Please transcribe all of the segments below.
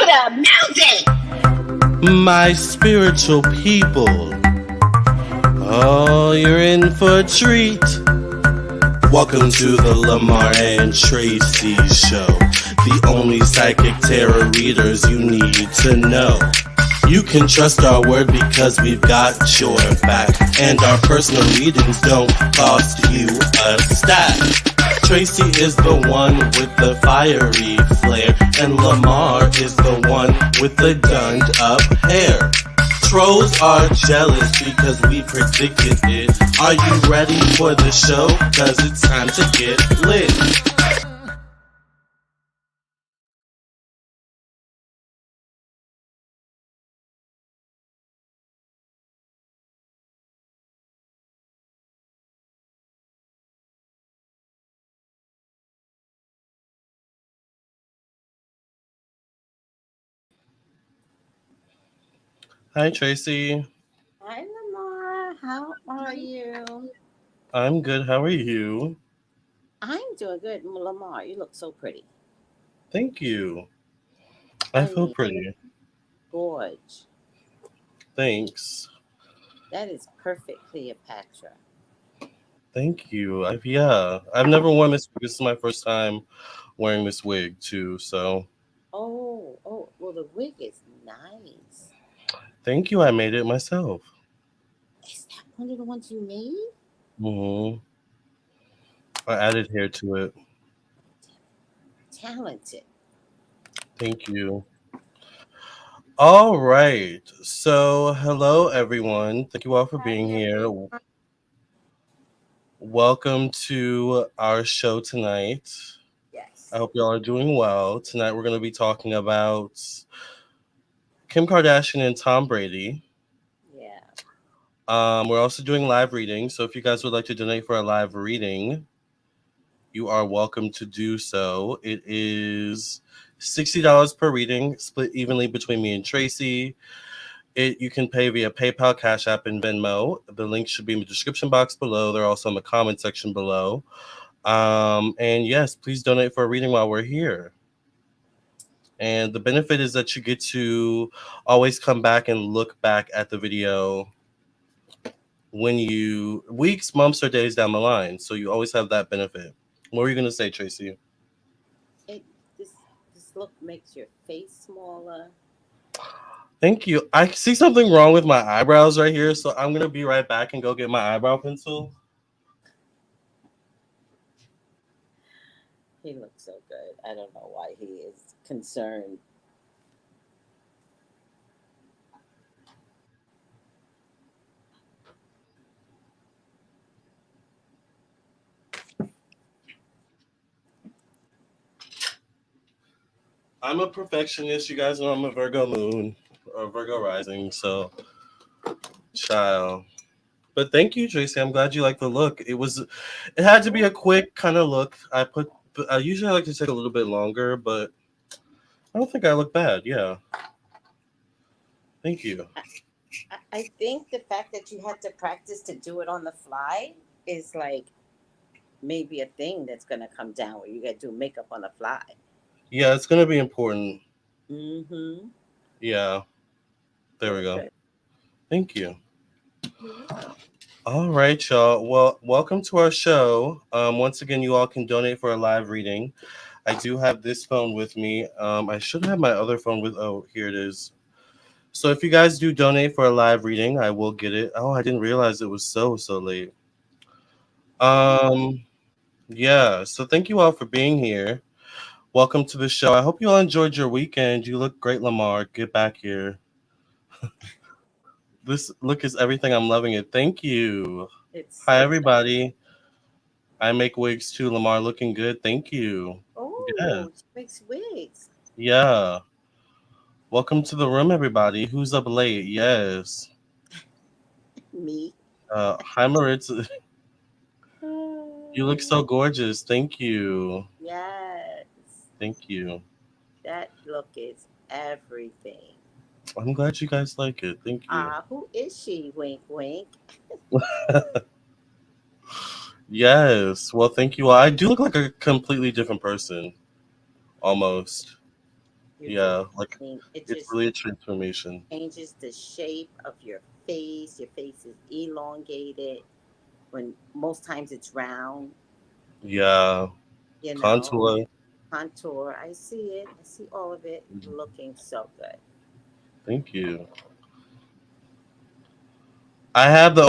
the music! My spiritual people. Oh, you're in for a treat. Welcome to the Lamarr and Tracey show. The only psychic tarot readers you need to know. You can trust our word because we've got your back. And our personal readings don't cost you a stack. Tracey is the one with the fiery flair, and Lamarr is the one with the gunned up hair. Trolls are jealous because we predicted it. Are you ready for the show? Cause it's time to get lit. Hi, Tracey. Hi, Lamarr. How are you? I'm good. How are you? I'm doing good. Lamarr, you look so pretty. Thank you. I I feel mean, pretty. gorge. Thanks. That is perfect Cleopatra. Thank you. I've never worn this wig. This is my first time wearing this wig too. So Well, the wig is nice. thank you. I made it myself. Is that one of the ones you made? hmm I added hair to it. Talented. Thank you. All right. So, hello, everyone. Thank you all for Hi, being here. everyone. Welcome to our show tonight. Yes. I hope y'all are doing well. Tonight, we're going to be talking about Kim Kardashian and Tom Brady. Yeah. We're also doing live readings. So, if you guys would like to donate for a live reading, you are welcome to do so. It is $60 per reading, split evenly between me and Tracey. You can pay via PayPal, Cash App, and Venmo. The link should be in the description box below. They're also in the comment section below. And yes, please donate for a reading while we're here. And the benefit is that you get to always come back and look back at the video weeks, months, or days down the line. So you always have that benefit. What were you going to say, Tracey? It this look makes your face smaller. Thank you. I see something wrong with my eyebrows right here, so I'm going to be right back and go get my eyebrow pencil. He looks so good. I don't know why he is concerned. I'm a perfectionist. You guys know I'm a Virgo moon or Virgo rising, so child. But thank you, Tracey. I'm glad you like the look. It had to be a quick kind of look. I usually like to take a little bit longer, but I don't think I look bad. Yeah. Thank you. I think the fact that you had to practice to do it on the fly is like maybe a thing that's gonna come down where you gotta do makeup on the fly. Yeah, it's gonna be important. Mm-hmm. Yeah. There we Very go. good. Thank you. Yeah. All right, y'all. Well, welcome to our show. Once again, you all can donate for a live reading. I do have this phone with me. I should have my other phone with. Oh, here it is. So if you guys do donate for a live reading, I will get it. Oh, I didn't realize it was so late. Um, yeah. So thank you all for being here. Welcome to the show. I hope you all enjoyed your weekend. You look great, Lamarr. Get back here. This look is everything. I'm loving it. Thank you. It's Hi, so nice. everybody. I make wigs too, Lamarr. Looking good. Thank you. Yeah. Oh, she makes wigs. Yeah. Welcome to the room, everybody. Who's up late? Yes. Me. Hi, Maritza. You look Oh, so gorgeous. Thank you. yes. Thank you. That look is everything. I'm glad you guys like it. Thank you. Who is she? Wink, wink. Yes. Well, thank you all. I do look like a completely different person. Almost. You really, Yeah, like I mean, it it's just really a transformation. changes the shape of your face. Your face is elongated when most times it's round, Yeah, you know, contour. contour. I see it. I see all of it looking so good. Thank you. I have the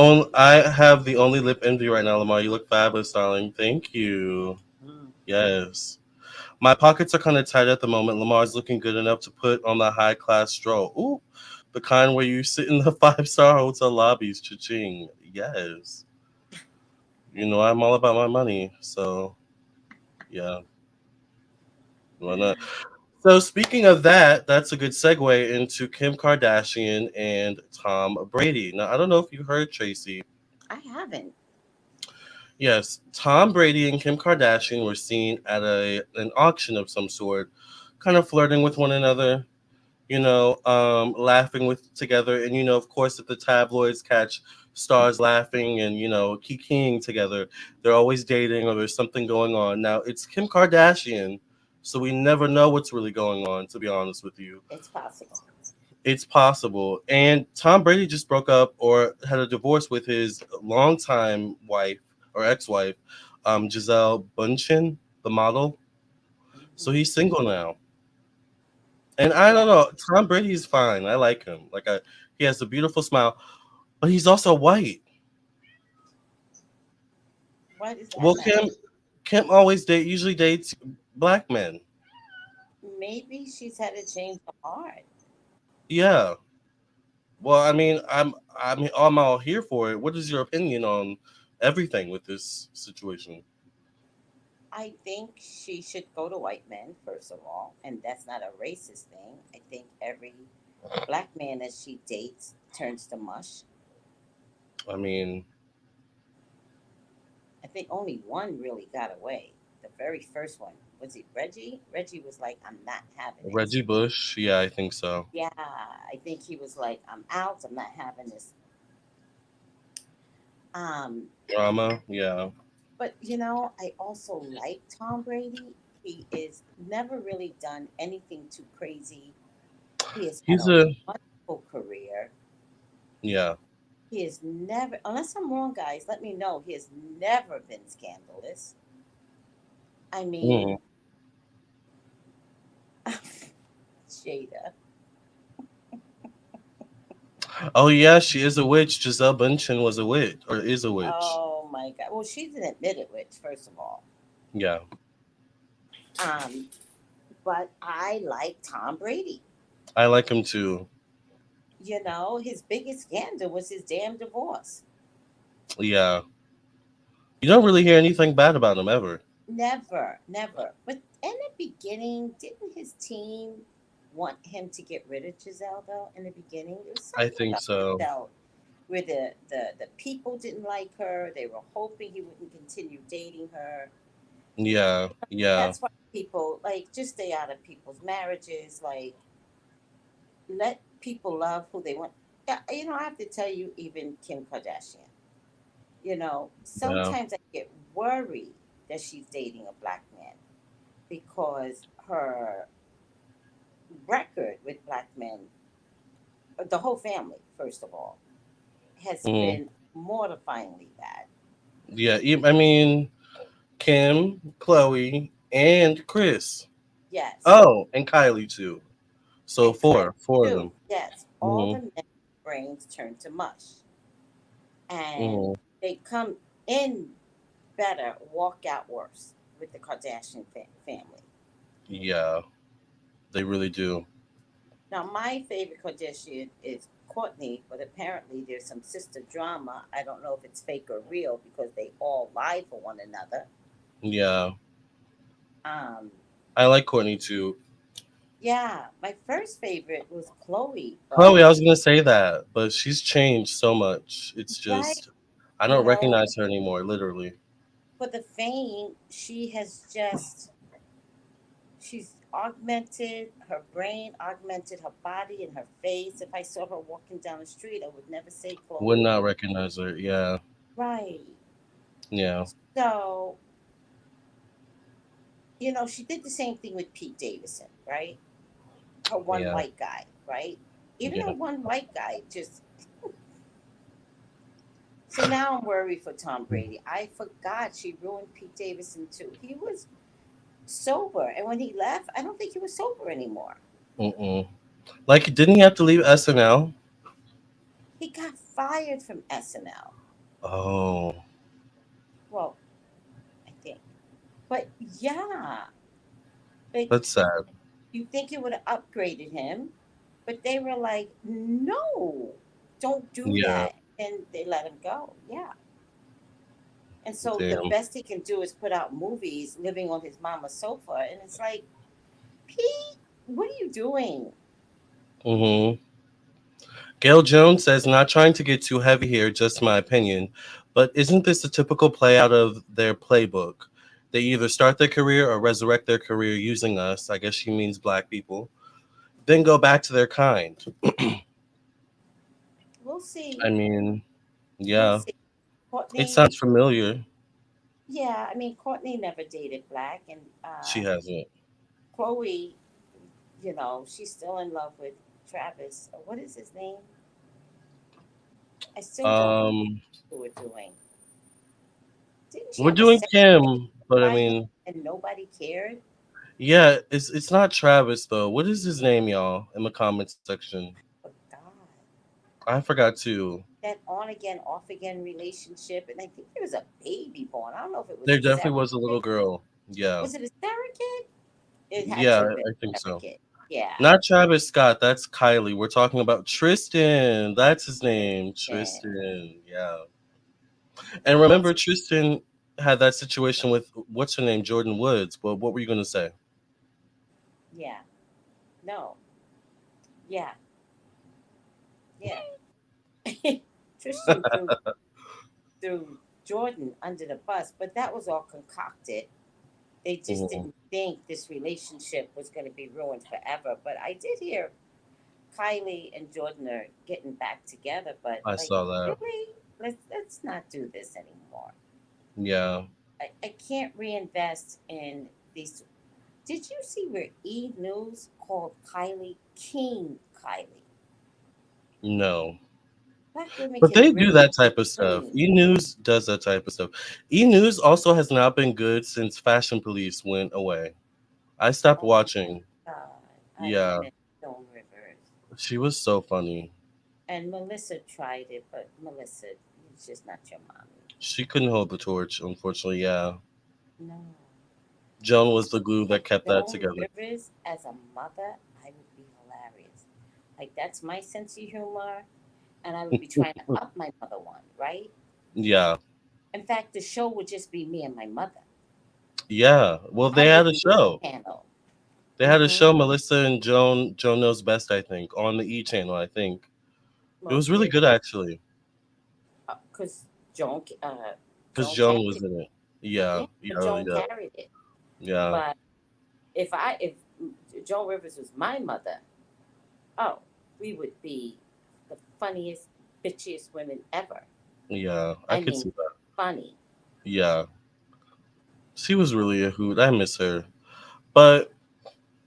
only lip envy right now, Lamar. You look fabulous, darling. Thank you. Mm. Yes. My pockets are kind of tight at the moment. Lamar's looking good enough to put on the high class stroll. Ooh, the kind where you sit in the 5-star hotel lobbies. Cha-ching. Yes. You know I'm all about my money, so yeah. Why not? So speaking of that, that's a good segue into Kim Kardashian and Tom Brady. Now I don't know if you heard, Tracy. I haven't. Yes, Tom Brady and Kim Kardashian were seen at an auction of some sort, kind of flirting with one another, laughing with together. And, of course, if the tabloids catch stars laughing and, kikiing together, they're always dating or there's something going on. Now, it's Kim Kardashian, so we never know what's really going on, to be honest with you. It's possible. It's possible. And Tom Brady just broke up or had a divorce with his longtime wife or ex-wife, Giselle Bundchen, the model. So Hmm. he's single now. And I Yeah. don't know, Tom Brady's fine. I like him. He has a beautiful smile, but he's also white. Why does that Well, matter? Kim always usually dates black men. Maybe she's had a change of heart. Yeah. Well, I'm all here for it. What is your opinion on everything with this situation? I think she should go to white men, first of all, and that's not a racist thing. I think every black man that she dates turns to mush. I mean, I think only one really got away. The very first one. Was it Reggie? Reggie was like, I'm not having this. Reggie Bush. Yeah, I think so. Yeah, I think he was like, I'm out. I'm not having this. Um, Drama. Yeah. but I also like Tom Brady. He is never really done anything too crazy. He has had He's a a wonderful career. yeah. He has never, unless I'm wrong, guys, let me know. He has never been scandalous. I Mm. mean, Jada. Oh yeah, she is a witch. Giselle Bundchen was a witch or is a witch. Oh my God. Well, she's an admitted witch, first of all. Yeah. Um, but I like Tom Brady. I like him too. His biggest scandal was his damn divorce. Yeah. You don't really hear anything bad about him ever. Never, never. But in the beginning, didn't his team want him to get rid of Giselle, though? In the beginning, there was I something think about so. Giselle where the people didn't like her. They were hoping he wouldn't continue dating her. Yeah. Yeah. That's why people like just stay out of people's marriages. Like let people love who they want. Yeah, I have to tell you, even Kim Kardashian. Yeah. Sometimes I get worried that she's dating a black man because her record with black men, the whole family, first of all, has Mm. been mortifyingly bad. Yeah. I mean, Kim, Chloe, and Chris. Yes. Oh, and Kylie too. So And Kylie four of too. them. Yes. All Hmm. the men's brains turn to mush. And Hmm. they come in better, walk out worse with the Kardashian family. Yeah, they really do. Now, my favorite Kardashian is Courtney, but apparently there's some sister drama. I don't know if it's fake or real because they all lie for one another. Yeah, Um, I like Courtney too. yeah, my first favorite was Chloe, Chloe, but I was gonna say that, but she's changed so much. It's right, just I you don't know, recognize her anymore. Literally. for the fame, she's augmented her brain, augmented her body and her face. If I saw her walking down the street, I would never say Would Chloe. not recognize her. Yeah. Right. Yeah. So, she did the same thing with Pete Davidson, right? her one Yeah. white guy, right? Even her Yeah. one white guy just. So now I'm worried for Tom Brady. I forgot she ruined Pete Davidson too. He was sober, and when he left, I don't think he was sober anymore. Mm-mm. Like, didn't he have to leave SNL? He got fired from SNL. Oh, Well, I think, but yeah, like that's sad. you think it would have upgraded him, but they were like, no, don't do Yeah. that, and they let him go. Yeah, and so the Damn. best he can do is put out movies, living on his mama's sofa, and it's like, Pete, what are you doing? Mm-hmm. Gail Jones says, not trying to get too heavy here, just my opinion, but isn't this a typical play out of their playbook? They either start their career or resurrect their career using us, I guess she means black people, then go back to their kind. We'll I see. mean, We'll yeah, see. it Courtney, sounds familiar. yeah, I mean, Courtney never dated black, and She hasn't. Chloe, she's still in love with Travis. What is his name? I still don't know Um, what we're doing. Didn't she we're have a doing sex tape Kim, but I by him mean, and nobody cared? yeah, it's not Travis though. What is his name, y'all? In the comments section, But God, I forgot to. that on again, off again relationship, and I think there was a baby born. I don't know if it was There a definitely was a little surrogate. girl. Yeah, Was it a surrogate? It had yeah, to have been I think a so. surrogate. Yeah. Not Travis Scott. That's Kylie. We're talking about Tristan. That's his name, Tristan. Tristan. Yeah. And remember, What's Tristan had that situation with what's her name, Jordan Woods. But what were you gonna say? yeah. No. Yeah. Yeah. Tristan threw Jordan under the bus, but that was all concocted. They just Mhm. didn't think this relationship was going to be ruined forever. But I did hear Kylie and Jordan are getting back together. But I like, saw that. really, let's not do this anymore. Yeah. I can't reinvest in these. Did you see where E News called Kylie King Kylie? No. Black women But can they do really that be type of stuff. queen. E News does that type of stuff. E News also has not been good since Fashion Police went away. I stopped Oh watching. my God, I Yeah. miss Joan Rivers. She was so funny. And Melissa tried it, but Melissa, it's just not your mommy. She couldn't hold the torch, unfortunately. Yeah. No. Joan If I was the glue had that kept that Joan together. Rivers as a mother, I would be hilarious. Like that's my sense of humor, and I would be trying to up my mother one, right? Yeah. In fact, the show would just be me and my mother Yeah. Well, they on the had a E show. channel. They had a Mm-hmm. show, Melissa and Joan. Joan knows best, I think, on the E channel. I think it was Most really did, good actually, because Joan, because Joan Joan carried was it. in it. Yeah. Yeah, Yeah. Joan Yeah. carried it. Yeah. But if Joan Rivers was my mother, oh, we would be the funniest, bitchiest women ever. Yeah. I I could mean, see that. funny. Yeah. She was really a hoot. I miss her. But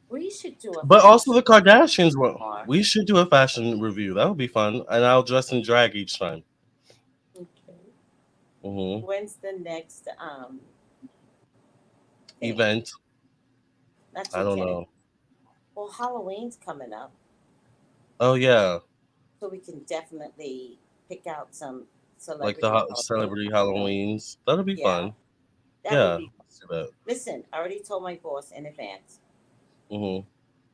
We should do a also fashion the Kardashians were. more. We should do a fashion review. That would be fun, and I'll dress in drag each time. Okay. Hmm. When's the next thing? Event. Not I your don't January. know. Well, Halloween's coming up, Oh yeah, so we can definitely pick out some like the celebrity Halloween celebrity costume. Halloweens. That'll be Yeah, fun. that would Yeah, be. let's do that. Listen, I already told my boss in advance Hmm.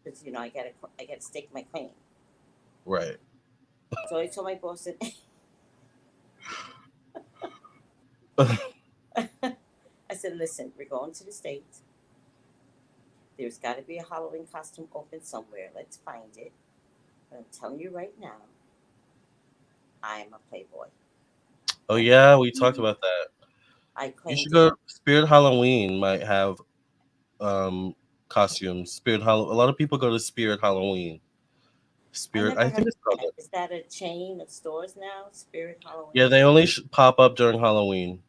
because I gotta stake my claim. Right. So I told my boss that I said, listen, we're going to the States. There's got to be a Halloween costume open somewhere. Let's find it. But I'm telling you right now, I am a playboy. Oh I yeah, we talked claimed, about that. I You should claimed it. go. Spirit Halloween might have um costumes. A lot of people go to Spirit Halloween. I Spirit. never I heard think it's of called that. that. Is that a chain of stores now? Spirit Yeah, Halloween? they only pop up during Halloween,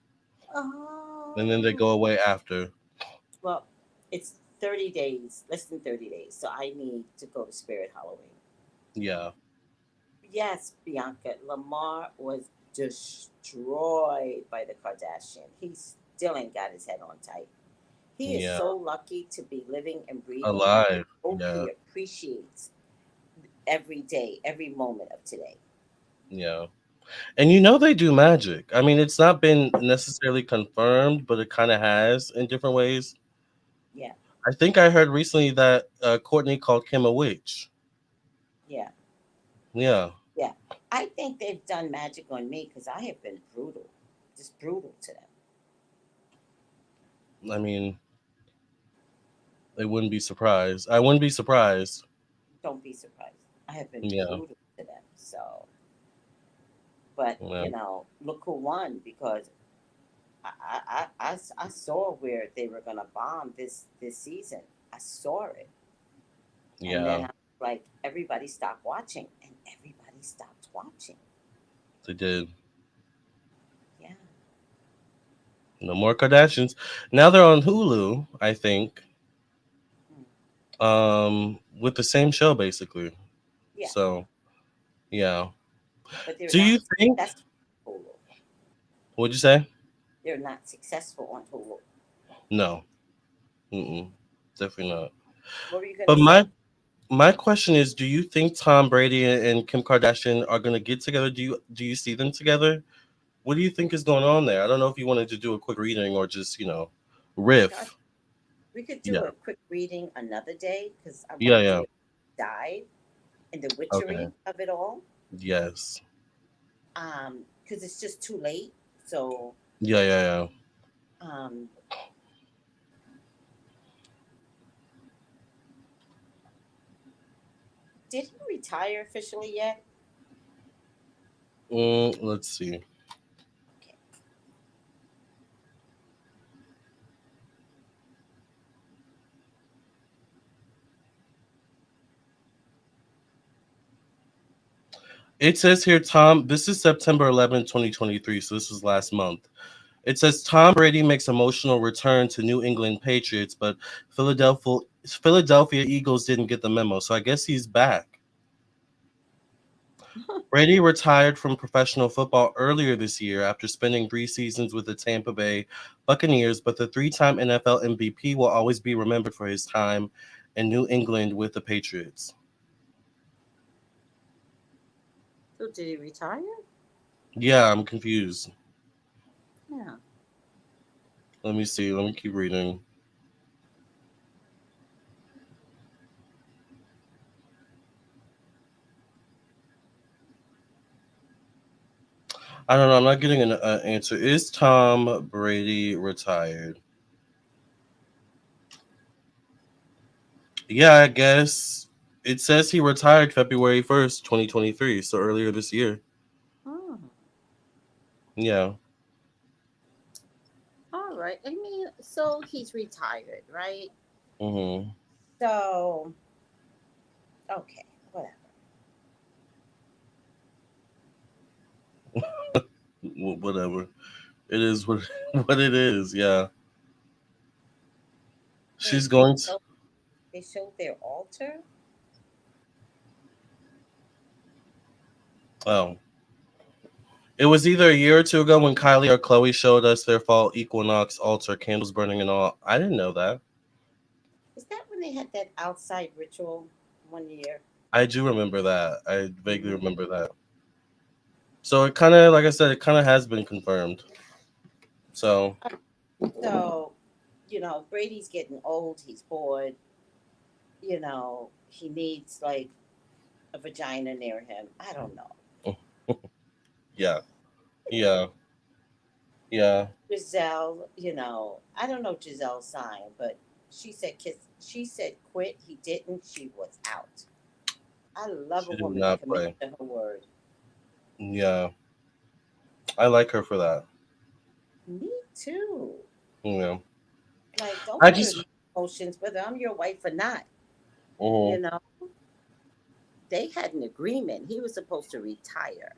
and then they Oh. go away after. Well, it's 30 days, less than 30 days. So I need to go to Spirit Halloween. Yeah. Yes, Bianca, Lamar was destroyed by the Kardashian. He still ain't got his head on tight. He is Yeah. so lucky to be living and breathing. I Alive. hope Yeah. he appreciates every day, every moment of today. Yeah. And you know they do magic. I mean, it's not been necessarily confirmed, but it kind of has in different ways. Yeah, I think I heard recently that Courtney called Kim a witch. yeah, Yeah. yeah. I think they've done magic on me because I have been brutal, just brutal to them. I mean, they wouldn't be surprised. I wouldn't be surprised. Don't be surprised. I have been Yeah. brutal to them. So, but Yeah. look who won because I saw where they were gonna bomb this season. I saw it, and then Yeah. I was like, everybody stopped watching, and everybody stopped watching. They did. Yeah. No more Kardashians. Now they're on Hulu, I think. Mm. With the same show basically. Yeah, So, yeah. but they're Do not you think successful on Hulu. what'd you say? They're not successful on Hulu. No. Mm-mm. Definitely not. What were you gonna But say? my question is, do you think Tom Brady and Kim Kardashian are going to get together? Do you see them together? What do you think is going on there? I don't know if you wanted to do a quick reading or just, God, riff. we could do Yeah. a quick reading another day because I Yeah, want to yeah. really dive in the Okay. witchery of it all. Yes. Because it's just too late. So, Yeah, yeah, yeah. um, did he retire officially yet? Let's see. Okay. It says here, Tom, this is September 11th, 2023, so this was last month. It says Tom Brady makes emotional return to New England Patriots, but Philadelphia Eagles didn't get the memo, so I guess he's back. Brady retired from professional football earlier this year after spending 3 seasons with the Tampa Bay Buccaneers, but the three-time NFL MVP will always be remembered for his time in New England with the Patriots. So did he retire? Yeah, I'm confused. Yeah. Let me see. Let me keep reading. I don't know. I'm not getting an answer. Is Tom Brady retired? Yeah, I guess it says he retired February 1st, 2023. So earlier this year. Oh, Yeah. all right. I mean, so he's retired, right? Mm-hmm. So, okay, whatever. Whatever. It is what what it is. Yeah. She's Wait, going to. so they showed their altar? Oh. It was either a year or two ago when Kylie or Chloe showed us their fall equinox altar, candles burning and all. I didn't know that. Is that when they had that outside ritual one year? I do remember that. I vaguely Hmm. remember that. So it kind of, like I said, it kind of has been confirmed. So So, Brady's getting old. He's bored. He needs like a vagina near him. I don't know. yeah, yeah, yeah. Giselle, I don't know Giselle's sign, but she said kiss. She said quit. He didn't. She was out. I love a She did woman that not commits play. to her word. Yeah, I like her for that. Me too. Yeah, Like, don't I put just, in emotions whether I'm your wife or not. You mhm. know, they had an agreement. He was supposed to retire.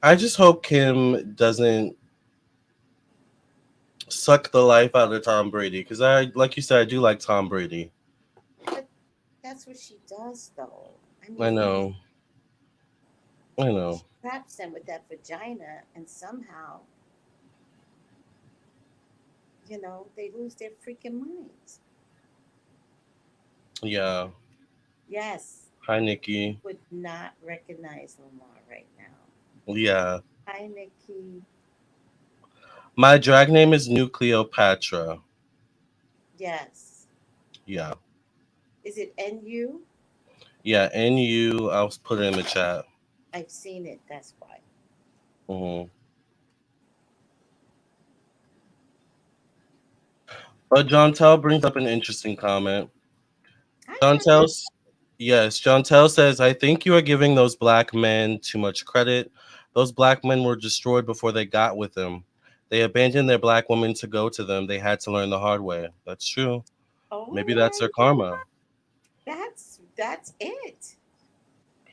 I just hope Kim doesn't suck the life out of Tom Brady because like you said, I do like Tom Brady. But that's what she does, though. I I mean, know, I know. she traps them with that vagina, and somehow, they lose their freaking minds. Yeah. Yes, Hi, Nikki. would not recognize Lamar right now. Yeah. Hi, Nikki. My drag name is New Cleopatra. Yes. Yeah. Is it NU? Yeah. NU. I'll put it in the chat. I've seen it. That's why. Hmm. But John Tell brings up an interesting comment. Hi, John John. Tell, yes, John Tell says, I think you are giving those black men too much credit. Those black men were destroyed before they got with them. They abandoned their black women to go to them. They had to learn the hard way. That's true. Oh Maybe that's my their God. karma. That's it.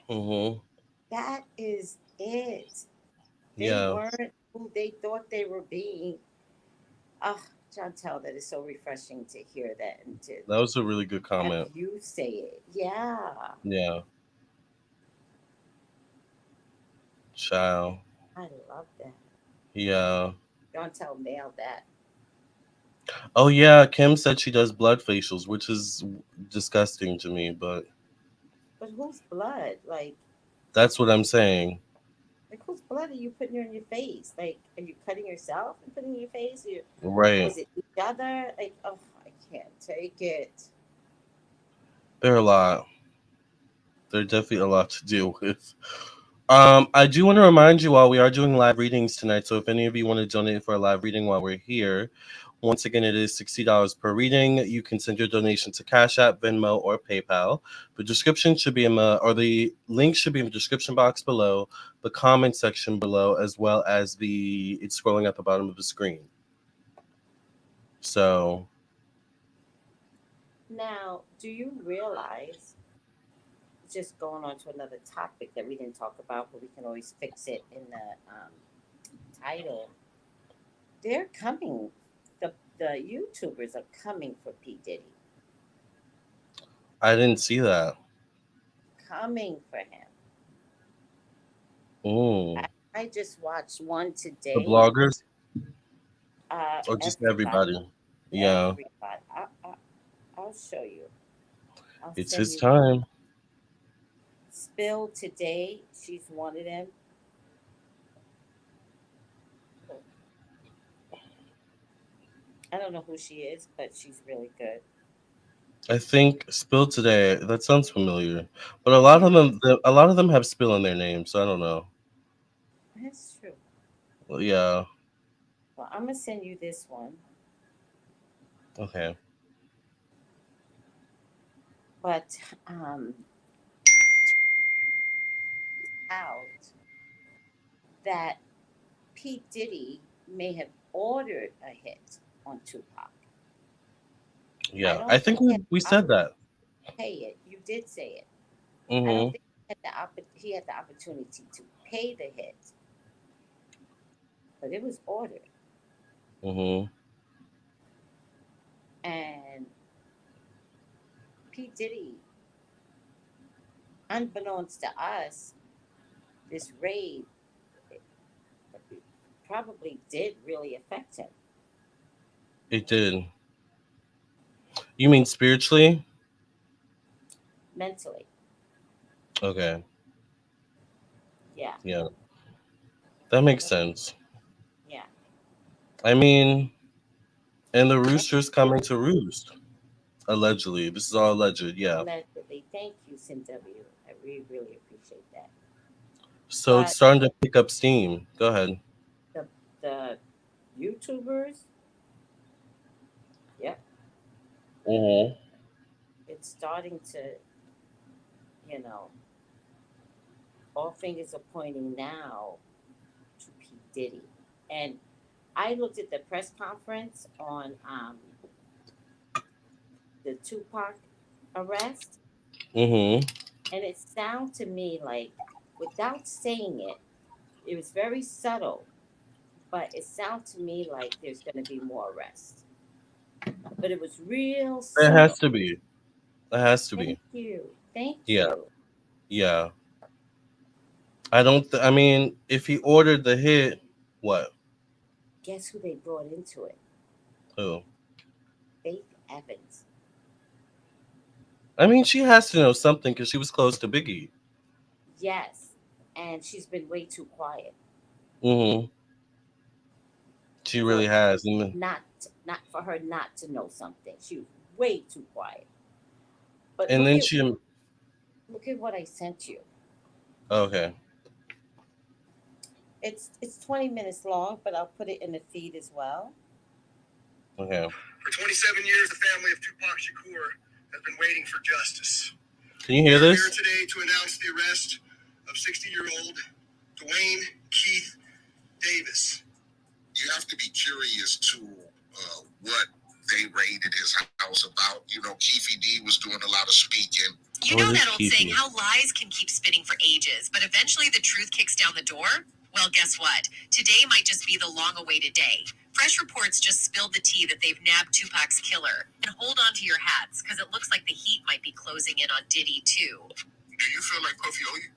Hmm. That is it. They Yeah, weren't who they thought they were being. Ah, Chantel, that is so refreshing to hear that and to that was a really good have comment. you say it. Yeah, Yeah, child. I love that. Yeah. Chantel nailed that. Oh, yeah. Kim said she does blood facials, which is disgusting to me, but But whose blood? that's what I'm saying. Whose blood are you putting in your face? Like, are you cutting yourself and putting in your face? Or Right. is it each other? Like, oh, I can't take it. There are a lot. There's definitely a lot to deal with. I do want to remind you all we are doing live readings tonight. So if any of you want to donate for a live reading while we're here, once again it is $60 per reading. You can send your donation to Cash App, Venmo, or PayPal. The description should be the link should be in the description box below, the comment section below, as well as it's scrolling at the bottom of the screen. So Now, do you realize, just going on to another topic that we didn't talk about, but we can always fix it in the title. They're coming. The YouTubers are coming for P Diddy, I didn't see that. coming for him. I, Mm. I just watched one The today. bloggers or just Everybody, everybody? Yeah, everybody. I'll show you. I'll it's send his you. time. Spill today. She's one of them. I don't know who she is, but she's really good. I think Spill today. That sounds familiar, but Yeah, a lot of them have Spill in their name, so I don't know. that's true. Well, yeah. Well, I'm gonna send you this one, Okay. but out that P Diddy may have ordered a hit on Tupac. I Yeah, I don't think think he had we the said that. to pay it. You did say it. I don't Mhm. think he had the opportunity to pay the hit, but it was ordered. Mhm. And P Diddy, unbeknownst to us, this raid probably did really affect him It did. You mean spiritually? mentally. Okay. Yeah, Yeah, that makes sense. yeah. I mean, and the And rooster's coming to roost. Allegedly, this is all alleged. Yeah. allegedly, thank you, CW. I really, really appreciate that. So it's But starting to pick up steam. Go ahead. the the YouTubers, yep, Mhm. it's starting to, you know, all fingers are pointing now to P Diddy. And I looked at the press conference on the Tupac arrest, Mhm. and it sounded to me like, without saying it, it was very subtle. but it sounds to me like there's going to be more arrests. But it was real It subtle. has to be. It has to Thank be. you. Thank Yeah. you. Yeah. I don't. I mean, if he ordered the hit, what? Guess who they brought into it? Who? Faith Evans. I mean, she has to know something because she was close to Biggie. Yes. And she's been way too quiet Hmm. She really for has. And not for her not to know something. She was way too quiet. But and then she. look at what I sent you. Okay. It's 20 minutes long, but I'll put it in the feed as well. Okay. For 27 years, the family of Tupac Shakur has been waiting for justice. Can you We hear are here this? today to announce the arrest of 60-year-old Dwayne Keith Davis. You have to be curious to what they raided his house about. You know, Keefy D was doing a lot of speaking. You know that old saying, how lies can keep spinning for ages, but eventually the truth kicks down the door? Well, guess what? Today might just be the long-awaited day. Fresh Reports just spilled the tea that they've nabbed Tupac's killer. And hold on to your hats, because it looks like the heat might be closing in on Diddy, too. Do you feel like Puffy owe you?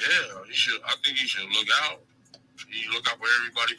Yeah, he should. I think he should look out. He look out for everybody.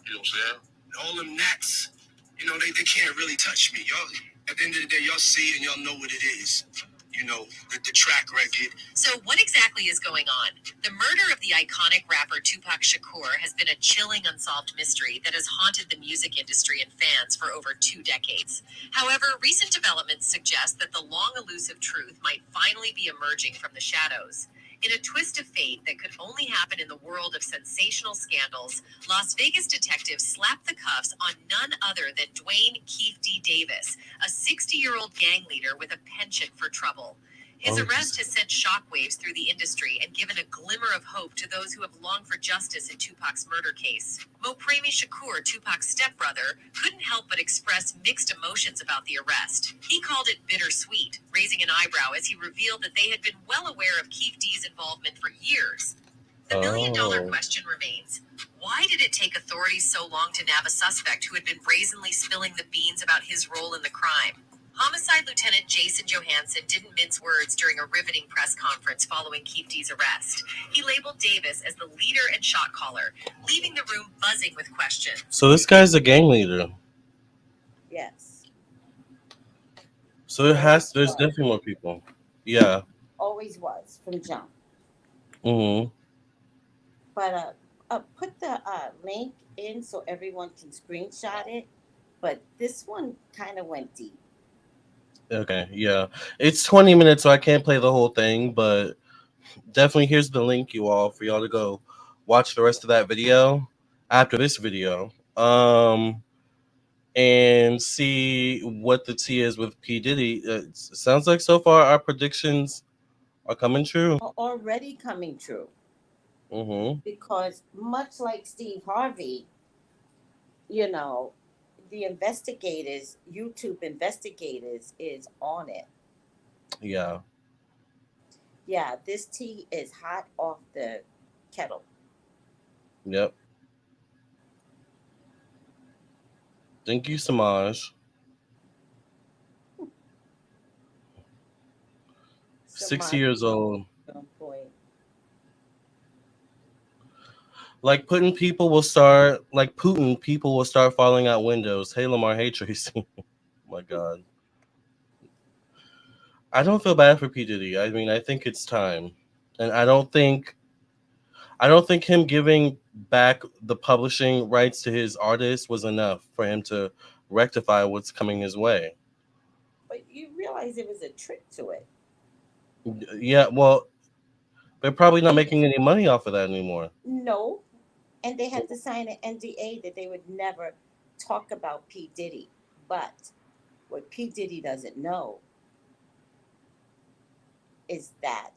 You know what I'm saying? All them gnats, you know, they can't really touch me. Y'all, at the end of the day, y'all see it and y'all know what it is. You know, the track record. So what exactly is going on? The murder of the iconic rapper Tupac Shakur has been a chilling unsolved mystery that has haunted the music industry and fans for over 2 decades. However, recent developments suggest that the long elusive truth might finally be emerging from the shadows. In a twist of fate that could only happen in the world of sensational scandals, Las Vegas detectives slapped the cuffs on none other than Dwayne Keith D. Davis, a 60-year-old gang leader with a penchant for trouble. His arrest has sent shockwaves through the industry and given a glimmer of hope to those who have longed for justice in Tupac's murder case. Mopremi Shakur, Tupac's stepbrother, couldn't help but express mixed emotions about the arrest. He called it bittersweet, raising an eyebrow as he revealed that they had been well aware of Keith D's involvement for years. The million-dollar question remains. Why did it take authorities so long to nab a suspect who had been brazenly spilling the beans about his role in the crime? Homicide Lieutenant Jason Johansson didn't mince words during a riveting press conference following Keith D's arrest. He labeled Davis as the leader and shot caller, leaving the room buzzing with questions. So this guy's a gang leader. Yes. So it Always has. There's was. definitely more people. Yeah. Always was from jump. Hmm. But put the link in so everyone can screenshot it. But this one kind of went deep. Okay. Yeah. It's 20 minutes, so I can't play the whole thing, but definitely here's the link, you all, for y'all to go watch the rest of that video after this video. And see what the tea is with P Diddy. It sounds like so far our predictions are coming true. Already coming true. Hmm. Because much like Steve Harvey, you know, the investigators, YouTube investigators, is on it. Yeah. Yeah, this tea is hot off the kettle. Yep. Thank you, Samaj. Some 60 years old. on point. Like putting people will start like Putin. People will start falling out windows. Hey, Lamar. Hey, Tracy. Oh my God. I don't feel bad for P Diddy. I mean, I think it's time, and I don't think him giving back the publishing rights to his artists was enough for him to rectify what's coming his way. But you realize it was a trick to it. Yeah, well, they're probably not They making any money off of that anymore. no, and they had to sign an NDA that they would never talk about P Diddy. But what P Diddy doesn't know is that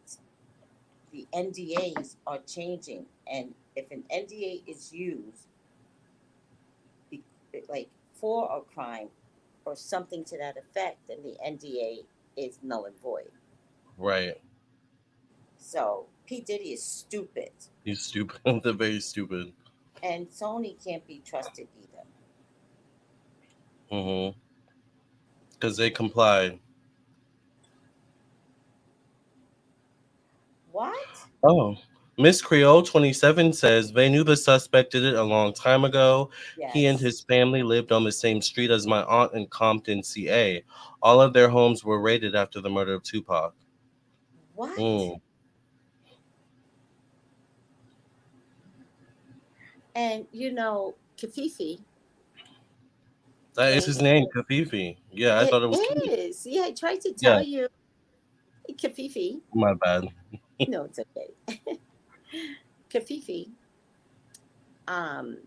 the NDAs are changing, and if an NDA is used, be- like for a crime or something to that effect, then the NDA is null and void. Right. So P Diddy is stupid. He's stupid. They're very stupid. And Sony can't be trusted either. Mm-hmm. Because they comply. What? Oh. Miss Creole 27 says they knew the suspect did it a long time ago. He and Yes. his family lived on the same street as my aunt in Compton, CA. All of their homes were raided after the murder of Tupac. What? Mm. And Kafifi That is came his name, in. Kafifi. Yeah, I It thought it was Kafifi. is. See, I tried to Yeah, tell you, Kafifi. my bad. No, it's okay. Kafifi. Um,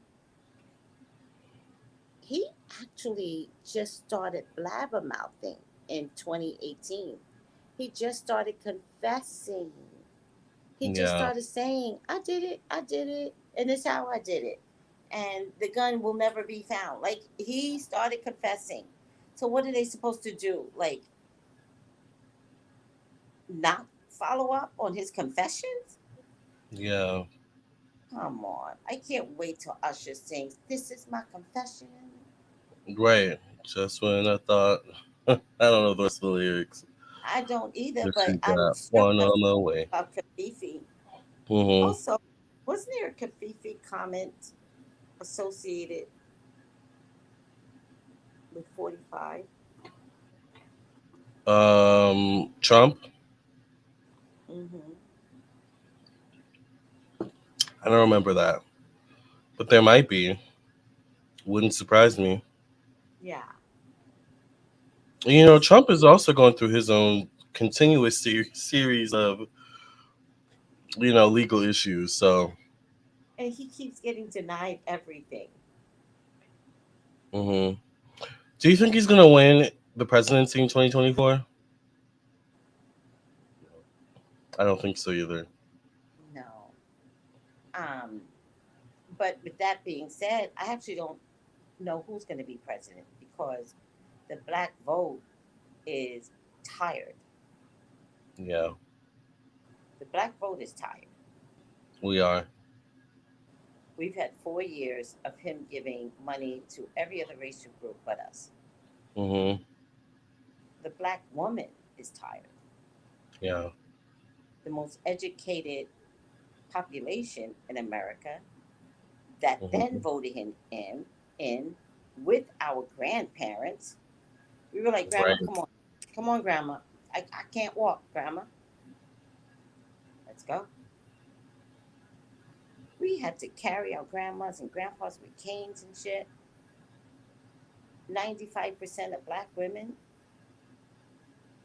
he actually just started blabbermouthing in 2018. He just started confessing. He just Yeah, started saying, I did it, and this is how I did it. And the gun will never be found. Like, he started confessing. So, what are they supposed to do? Like, not follow up on his confessions? yeah, Come on. I can't wait till Usher sings, This is my confession. right. Just when I thought, I don't know the rest of the lyrics. I don't either, But but she I'm got sure one I on the way. about Kafifi. Mm-hmm. Also, wasn't there a Kafifi comment associated with 45? Trump. Mm-hmm. I don't remember that, but there might be. Wouldn't surprise me. Yeah. You know, Trump is also going through his own continuous series of legal issues. So, And he keeps getting denied everything. hmm do you think he's going to win the presidency in 2024? I don't think so either. No. Um, but with that being said, I actually don't know who's going to be president because the black vote is tired. Yeah, The black vote is tired. we are. We've had 4 years of him giving money to every other racial group but us. Hmm. The black woman is tired. Yeah. The most educated population in America that then Hmm. voted him in with our grandparents. We were like, Grandma, Right. come on, Grandma. I can't walk, Grandma. Let's go. We had to carry our grandmas and grandpas with canes and shit. 95% of black women,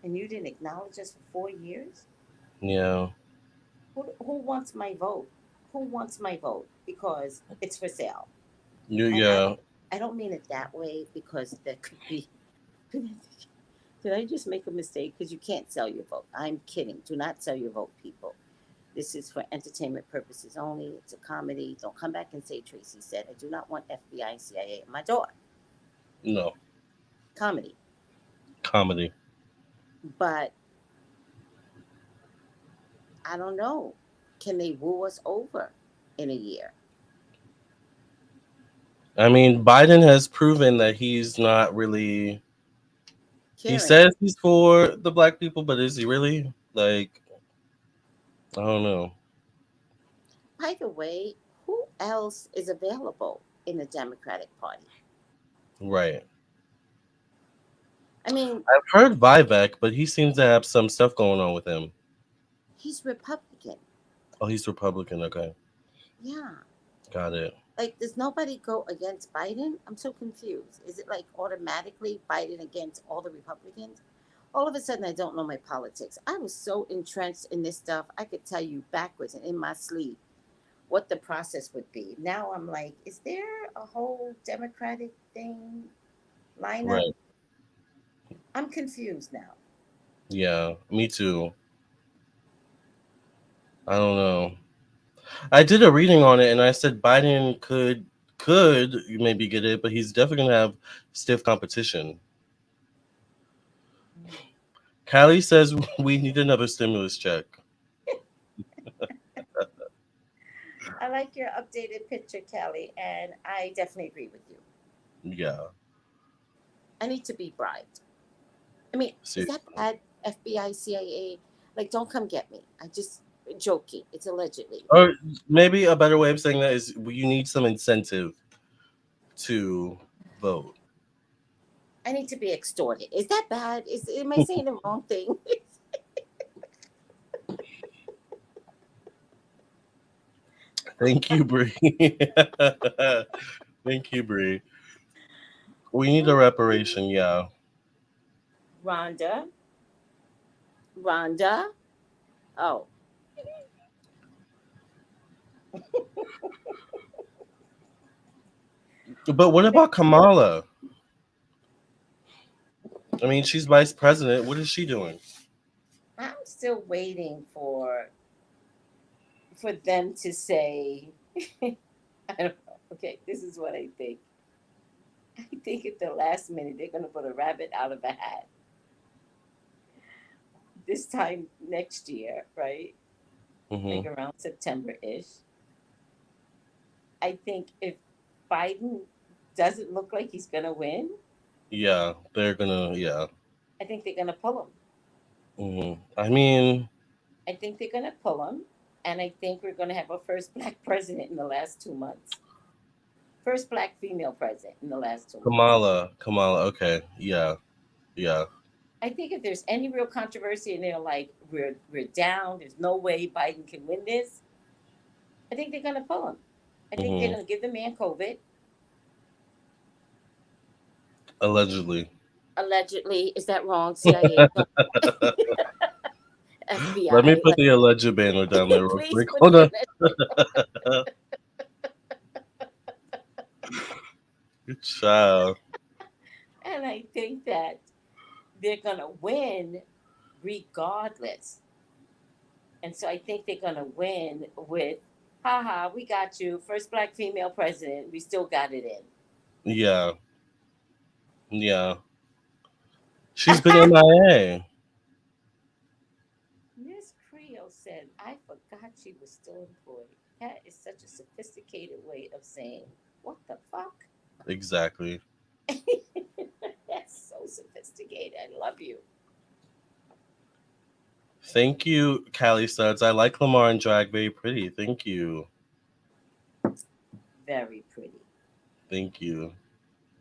and you didn't acknowledge us for 4 years? Yeah. Who wants my vote? Who wants my vote? Because it's for sale. And Yeah. I don't mean it that way because there could be. Did I just make a mistake? Because you can't sell your vote. I'm kidding. Do not sell your vote, people. This is for entertainment purposes only. It's a comedy. Don't come back and say Tracy said. I do not want FBI and CIA at my door. No. Comedy. Comedy. But I don't know. Can they woo us over in a year? I mean, Biden has proven that he's not really. He Caring. says he's for the black people, but is he really? Like, I don't know. By the way, who else is available in the Democratic Party? Right. I mean, I've heard Vivek, but he seems to have some stuff going on with him. he's Republican. Oh, he's Republican. Okay. Yeah. Got it. Like, does nobody go against Biden? I'm so confused. Is it like automatically Biden against all the Republicans? All of a sudden, I don't know my politics. I was so entrenched in this stuff, I could tell you backwards and in my sleep what the process would be. Now I'm like, is there a whole Democratic thing lineup? Right. I'm confused now. Yeah. Me too. I don't know. I did a reading on it, and I said Biden could maybe get it, but he's definitely gonna have stiff competition. Callie says we need another stimulus check. I like your updated picture, Kelly, and I definitely agree with you. Yeah. I need to be bribed. I mean, is that Seriously. bad? FBI, CIA, like, don't come get me. I just joking. It's allegedly. Or maybe a better way of saying that is you need some incentive to vote. I need to be extorted. Is that bad? Is am I saying the wrong thing? Thank you, Bree. Thank you, Bree. We need a reparation, yeah. Rhonda, Rhonda. Oh, But what about Kamala? I mean, she's vice president. What is she doing? I'm still waiting for them to say. I don't know. Okay, this is what I think. I think at the last minute they're gonna put a rabbit out of a hat this time next year, right? Hmm. Like around September ish. I think if Biden doesn't look like he's gonna win, Yeah, they're gonna. Yeah. I think they're gonna pull him. I mean, I think they're gonna pull him, and I think we're gonna have our first black president in the last 2 months. First black female president in the last 2 months. Kamala. Okay, yeah, yeah. I think if there's any real controversy and they're like, we're down, there's no way Biden can win this, I think they're gonna pull him. I think they're Hmm. gonna give the man COVID. Allegedly. Allegedly, is that wrong? CIA, don't Let me FBI, put the alleged banner down there real please quick. put Hold the on. alleged. Good child. And I think that they're gonna win regardless. And so I think they're gonna win with, haha, we got you, first black female president. We still got it in. Yeah, yeah. She's been MIA. Miss Creo said, I forgot she was still employed. That is such a sophisticated way of saying, what the fuck? Exactly. That's so sophisticated. I love you. Thank you, Callie Studs. I like Lamar and drag. Very pretty. Thank you. Very pretty. Thank you.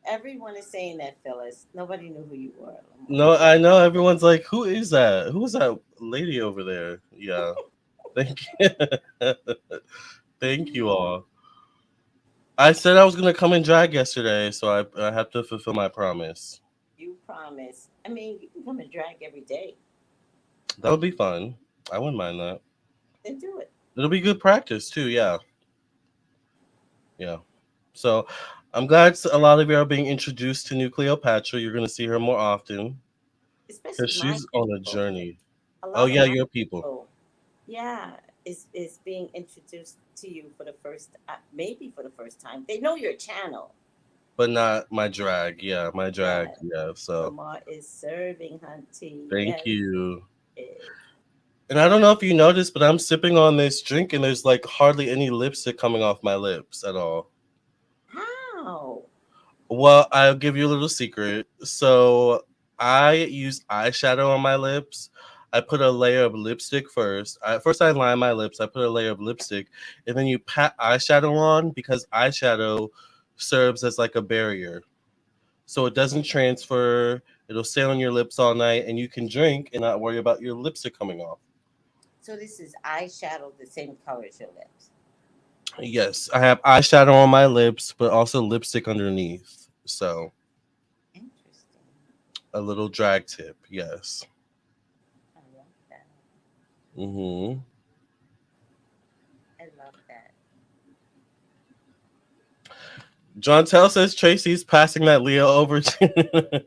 Everyone is saying that, Phyllis. Nobody knew who you were, Lamar. No, I know everyone's like, who is that? Who is that lady over there? Yeah. Thank you. Thank you all. I said I was gonna come and drag yesterday, so I have to fulfill my promise. You promise. I mean, you can come and drag every day. That would be fun. I wouldn't mind that. Then do it. It'll be good practice too. Yeah, yeah. So I'm glad a lot of you are being introduced to New Cleopatra. You're gonna see her more often because Especially my she's on a people. journey. A Oh lot of yeah, my your people, people, yeah, is being introduced to you for the first, maybe for the first time. They know your channel. but not my drag. Yeah, my drag. Yeah, Yeah. So Lamar is serving, hunty. thank Yes, you. it is. And I don't know if you noticed, but I'm sipping on this drink and there's like hardly any lipstick coming off my lips at all. How? Well, I'll give you a little secret. So I use eyeshadow on my lips. I put a layer of lipstick first. First, I line my lips. I put a layer of lipstick, and then you pat eyeshadow on because eyeshadow serves as like a barrier, so it doesn't transfer. It'll stay on your lips all night, and you can drink and not worry about your lipstick coming off. So this is eyeshadow the same color as your lips. Yes, I have eyeshadow on my lips, but also lipstick underneath. So Interesting. a little drag tip. Yes. I love that. Mm-hmm. I love that. John Tell says Tracy's passing that Leo over to.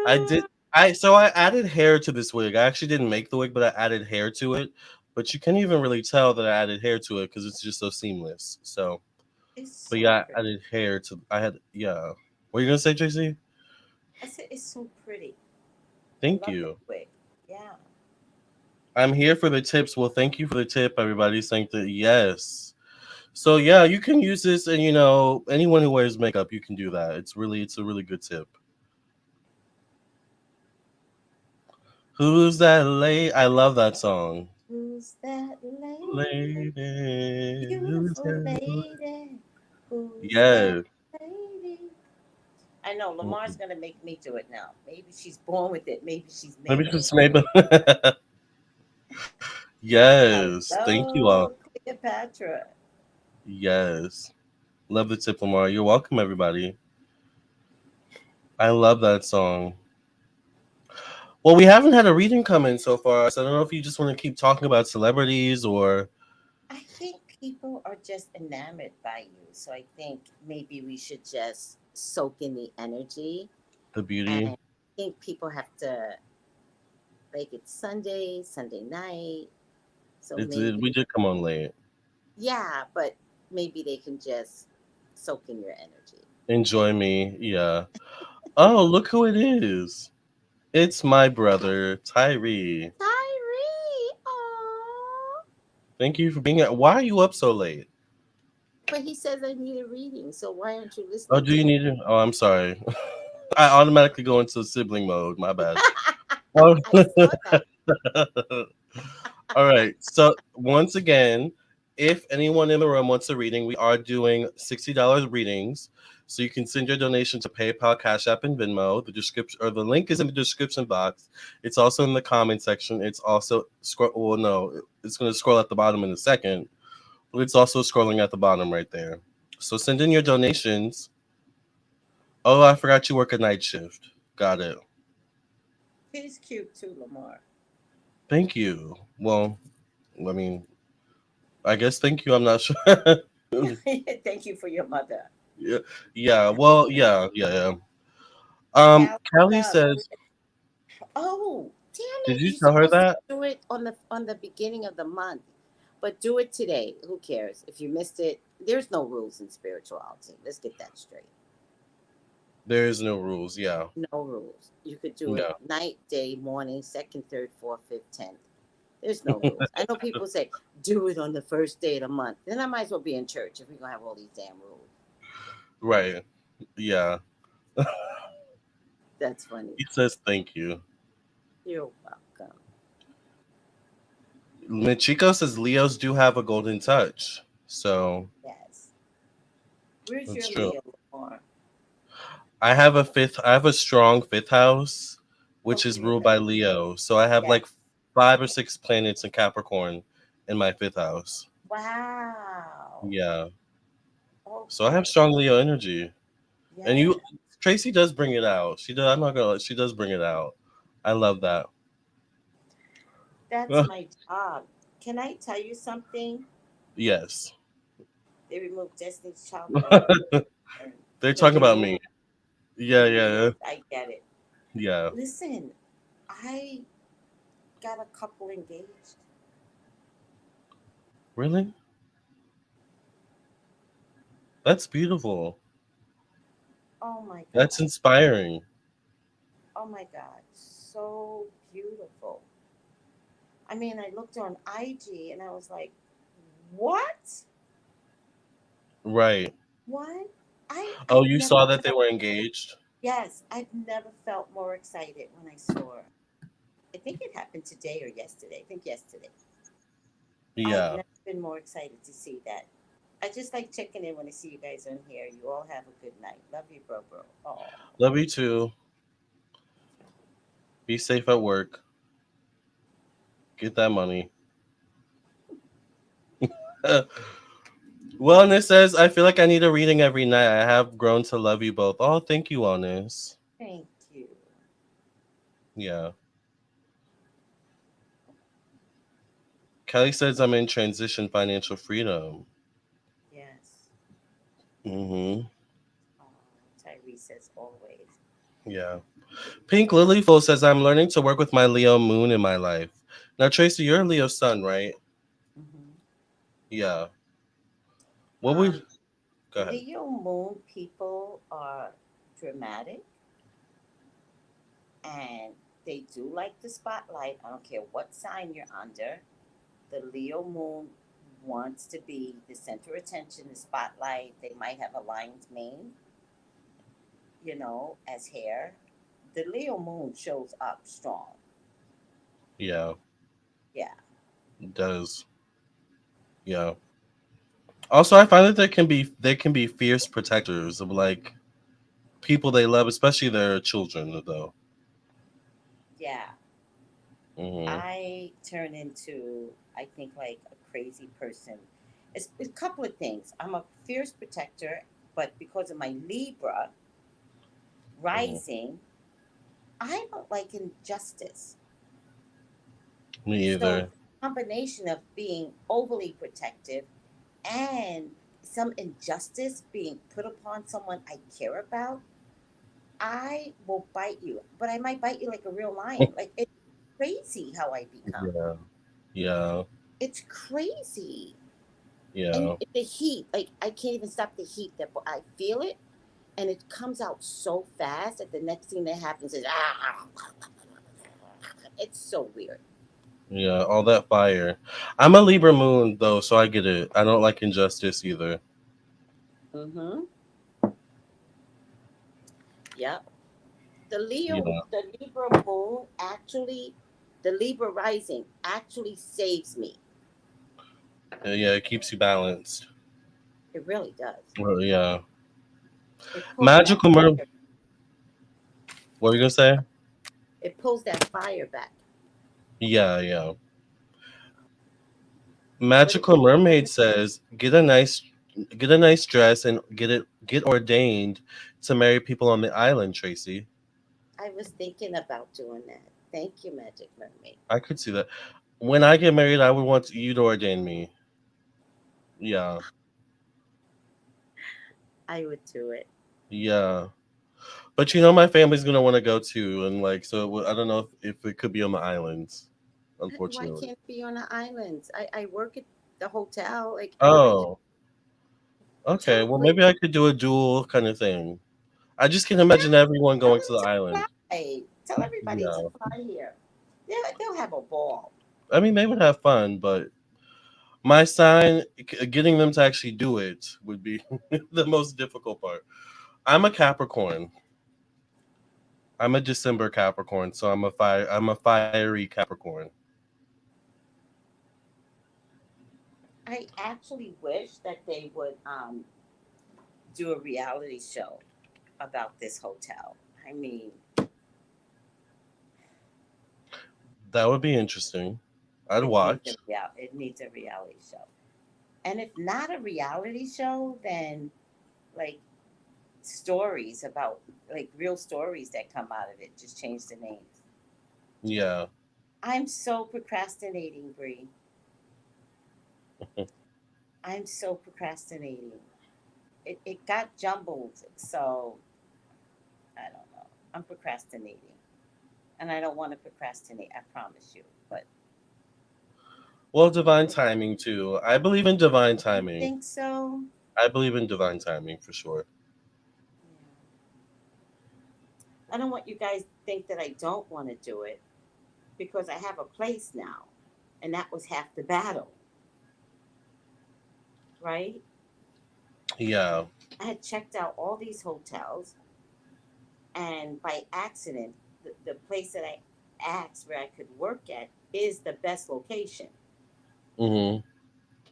I did. I added hair to this wig. I actually didn't make the wig, but I added hair to it. But you can't even really tell that I added hair to it because it's just so seamless. So, It's but so yeah, I pretty. added hair to. I had yeah. What are you gonna say, Tracy? I said it's so pretty. I Thank love that you. wig. Yeah. I'm here for the tips. Well, thank you for the tip. Everybody's saying that yes. So yeah, you can use this, and anyone who wears makeup, you can do that. It's a really good tip. Who's that lady? I love that song. Who's that lady? Lady, who's Beautiful that? lady. Who's that Yeah, lady? I know Lamar's gonna make me do it now. Maybe she's born with it. Maybe she's maybe made of it. just maybe. Yes, thank you all. Hello, Cleopatra. Yes, love the tip, Lamar. You're welcome, everybody. I love that song. Well, we haven't had a reading come in so far, so I don't know if you just want to keep talking about celebrities or I think people are just enamored by you. So I think maybe we should just soak in the energy. the And beauty. I think people have to, like, it's Sunday night. So maybe, We did come on late. yeah, but maybe they can just soak in your energy. Enjoy me, yeah. Oh, look who it is. It's my brother, Tyree. Tyree! Aww. Thank you for being here. Why are you up so late? But he says I need a reading. So why aren't you Oh, listening do to you me? need it? Oh, I'm sorry. I automatically go into sibling mode. My bad. Oh. I saw that. All right. So once again, if anyone in the room wants a reading, we are doing $60 readings. So you can send your donation to PayPal, Cash App, and Venmo. The description or the link is in the description box. It's also in the comment section. It's also scroll. Well, no, it's going to scroll at the bottom in a second. But it's also scrolling at the bottom right there. So send in your donations. Oh, I forgot you work a night shift. Got it. He's cute too, Lamar. Thank you. Well, I mean, I guess thank you. I'm not sure. Thank you for your mother. Yeah, yeah. Well, yeah. Cal, Kelly says, oh, damn did it! you You're tell her supposed to that? do it on the beginning of the month, but do it today. Who cares if you missed it? There's no rules in spirituality. Let's get that straight. There is no rules. Yeah, No rules. You could do it yeah. night, day, morning, second, third, fourth, fifth, tenth. There's no rules. I know people say do it on the first day of the month. Then I might as well be in church if we're gonna have all these damn rules. Right. Yeah. That's funny. He says thank you. You're welcome. Michiko says Leos do have a golden touch. So Yes. Where's that's your true. Leo, Lamar? I have a strong fifth house, which is Okay. ruled by Leo. So I have Yes. like 5 or 6 planets in Capricorn in my fifth house. Wow. Yeah. So I have Okay. strong Leo energy. And Yes. you Tracy does bring it out. She does I'm not gonna she does bring it out. I love that. That's my job. Can I tell you something? Yes. They removed Destiny's Child from my and They're no, talking they about removed me. Yeah, they yeah, removed I get it. yeah. Listen, I got a couple engaged. Really? That's beautiful. Oh my That's God. inspiring. Oh my God. So beautiful. I mean, I looked on IG and I was like, what? Right. What? Oh, I've you never saw that they felt, were engaged? yes, I've never felt more excited when I saw her. I think it happened today or yesterday. I think yesterday. I've Yeah. never been more excited to see that. I just like checking in when I see you guys on here. You all have a good night. Love you, bro. Oh, Love you too. Be safe at work. Get that money. Wellness says, I feel like I need a reading every night. I have grown to love you both. Oh, thank you, Wellness. thank you. Yeah. Kelly says I'm in transition financial freedom. Yes. Mm-hmm. Oh, Tyrese as always. Yeah. Pink Lilyful says I'm learning to work with my Leo moon in my life. Now, Tracy, you're a Leo sun, right? Hmm. Yeah. What Um, would Go ahead. Leo moon people are dramatic and they do like the spotlight. I don't care what sign you're under. The Leo moon wants to be the center of attention, the spotlight. They might have a lion's mane, as hair. The Leo moon shows up strong. Yeah, Yeah. it does. Yeah. Also, I find that they can be fierce protectors of like people they love, especially their children. Though. Yeah. Hmm. I turn into, I think, like a crazy person. It's a couple of things. I'm a fierce protector, but because of my Libra Hmm. rising, I don't like injustice. Me So either. the combination of being overly protective and some injustice being put upon someone I care about, I will bite you. But I might bite you like a real lion. Like it's crazy how I become. Yeah. Yeah. It's crazy. And Yeah. the heat, like I can't even stop the heat that I feel it and it comes out so fast that the next thing that happens is it's so weird. Yeah. All that fire. I'm a Libra moon though, so I get it. I don't like injustice either. Mm-hmm. Yep. Yeah. The Libra moon actually, the Libra rising actually saves me. Yeah. It keeps you balanced. It really does. Well, yeah. It pulls that Magical Mermaid. fire. What were you gonna say? It pulls that fire back. Yeah. Yeah. But it, Magical Mermaid says get a nice dress and get ordained to marry people on the island, Tracy. I was thinking about doing that. Thank you, Magic Mermaid. I could see that. When I get married, I would want you to ordain me. Yeah. I would do it. Yeah. But my family's gonna want to go too, and like, so I don't know if it could be on the islands, Why unfortunately. can't it be on the islands? I work at the hotel. Like I just Oh, okay. tell Well, Brady, maybe I could do a dual kind of thing. I just can yeah, imagine everyone tell going them to the to island. fly. Tell everybody to Yeah. fly here. They'll have a ball. I mean, they would have fun, but my sign, getting them to actually do it would be the most difficult part. I'm a Capricorn. I'm a December Capricorn, so I'm a fiery Capricorn. I actually wish that they would do a reality show about this hotel. I mean, That would be interesting. I'd it needs watch. a reality show. And if not a reality show, then like stories about like real stories that come out of it. Just change the names. Yeah. I'm so procrastinating, Bree. I'm so procrastinating. It got jumbled, so I don't know. I'm procrastinating. And I don't want to procrastinate, I promise you. But Well, divine timing too. I believe in divine you timing. think so? I believe in divine timing for sure. Yeah. I don't want you guys to think that I don't want to do it because I have a place now. And that was half the battle, right? Yeah. I had checked out all these hotels, and by accident, the place that I asked where I could work at is the best location. Hmm.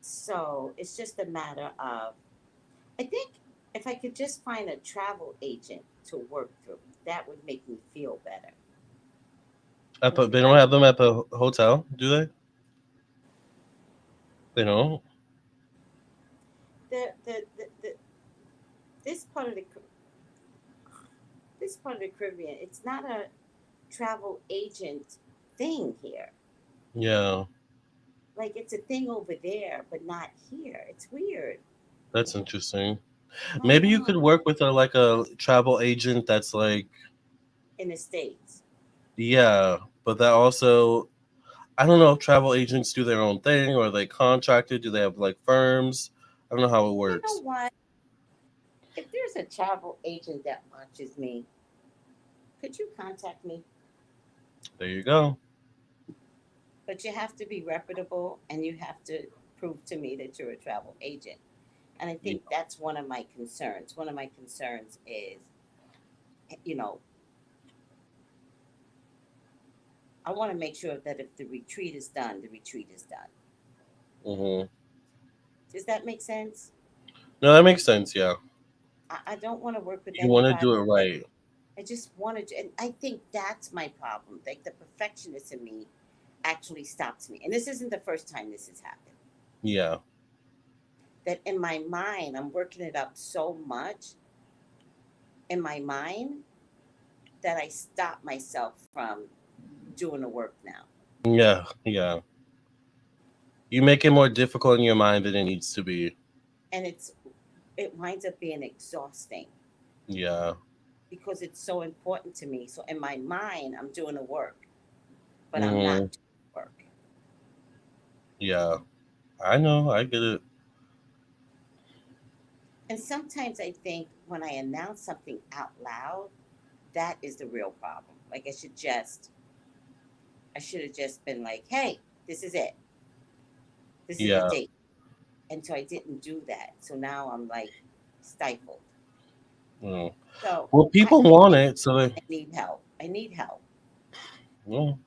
So it's just a matter of, I think if I could just find a travel agent to work through, that would make me feel better. Because They don't have them at the hotel, do they? They don't. the this part of the this part of the Caribbean, it's not a travel agent thing here. Yeah, Like it's a thing over there, but not here. It's weird. that's interesting. I Maybe you know. could work with a travel agent that's like, In the States. yeah, but that also, I don't know if travel agents do their own thing or are they contracted. Do they have like firms? I don't know how it You know works. what? If there's a travel agent that watches me, could you contact me? There you go. But you have to be reputable and you have to prove to me that you're a travel agent. And I Yeah. think that's one of my concerns. One of my concerns is, you know, I want to make sure that if the retreat is done, the retreat is done. Hmm. Does that make sense? No, that makes sense. Yeah. I don't want to work with You want to anybody do it that right. I just wanted to, and I think that's my problem. Like the perfectionist in me actually stops me. And this isn't the first time this has happened. Yeah. That in my mind, I'm working it up so much in my mind that I stop myself from doing the work now. Yeah. Yeah. You make it more difficult in your mind than it needs to be. And it winds up being exhausting Yeah. because it's so important to me. So in my mind, I'm doing the work, but I'm not Hmm. doing the work. Yeah. I know. I get it. And sometimes I think when I announce something out loud, that is the real problem. Like I should have just been like, hey, this is it. This is the Yeah. date. And so I didn't do that. So now I'm like stifled. Mm. So Well, people I want think it, so they. I need help. I need help. Well,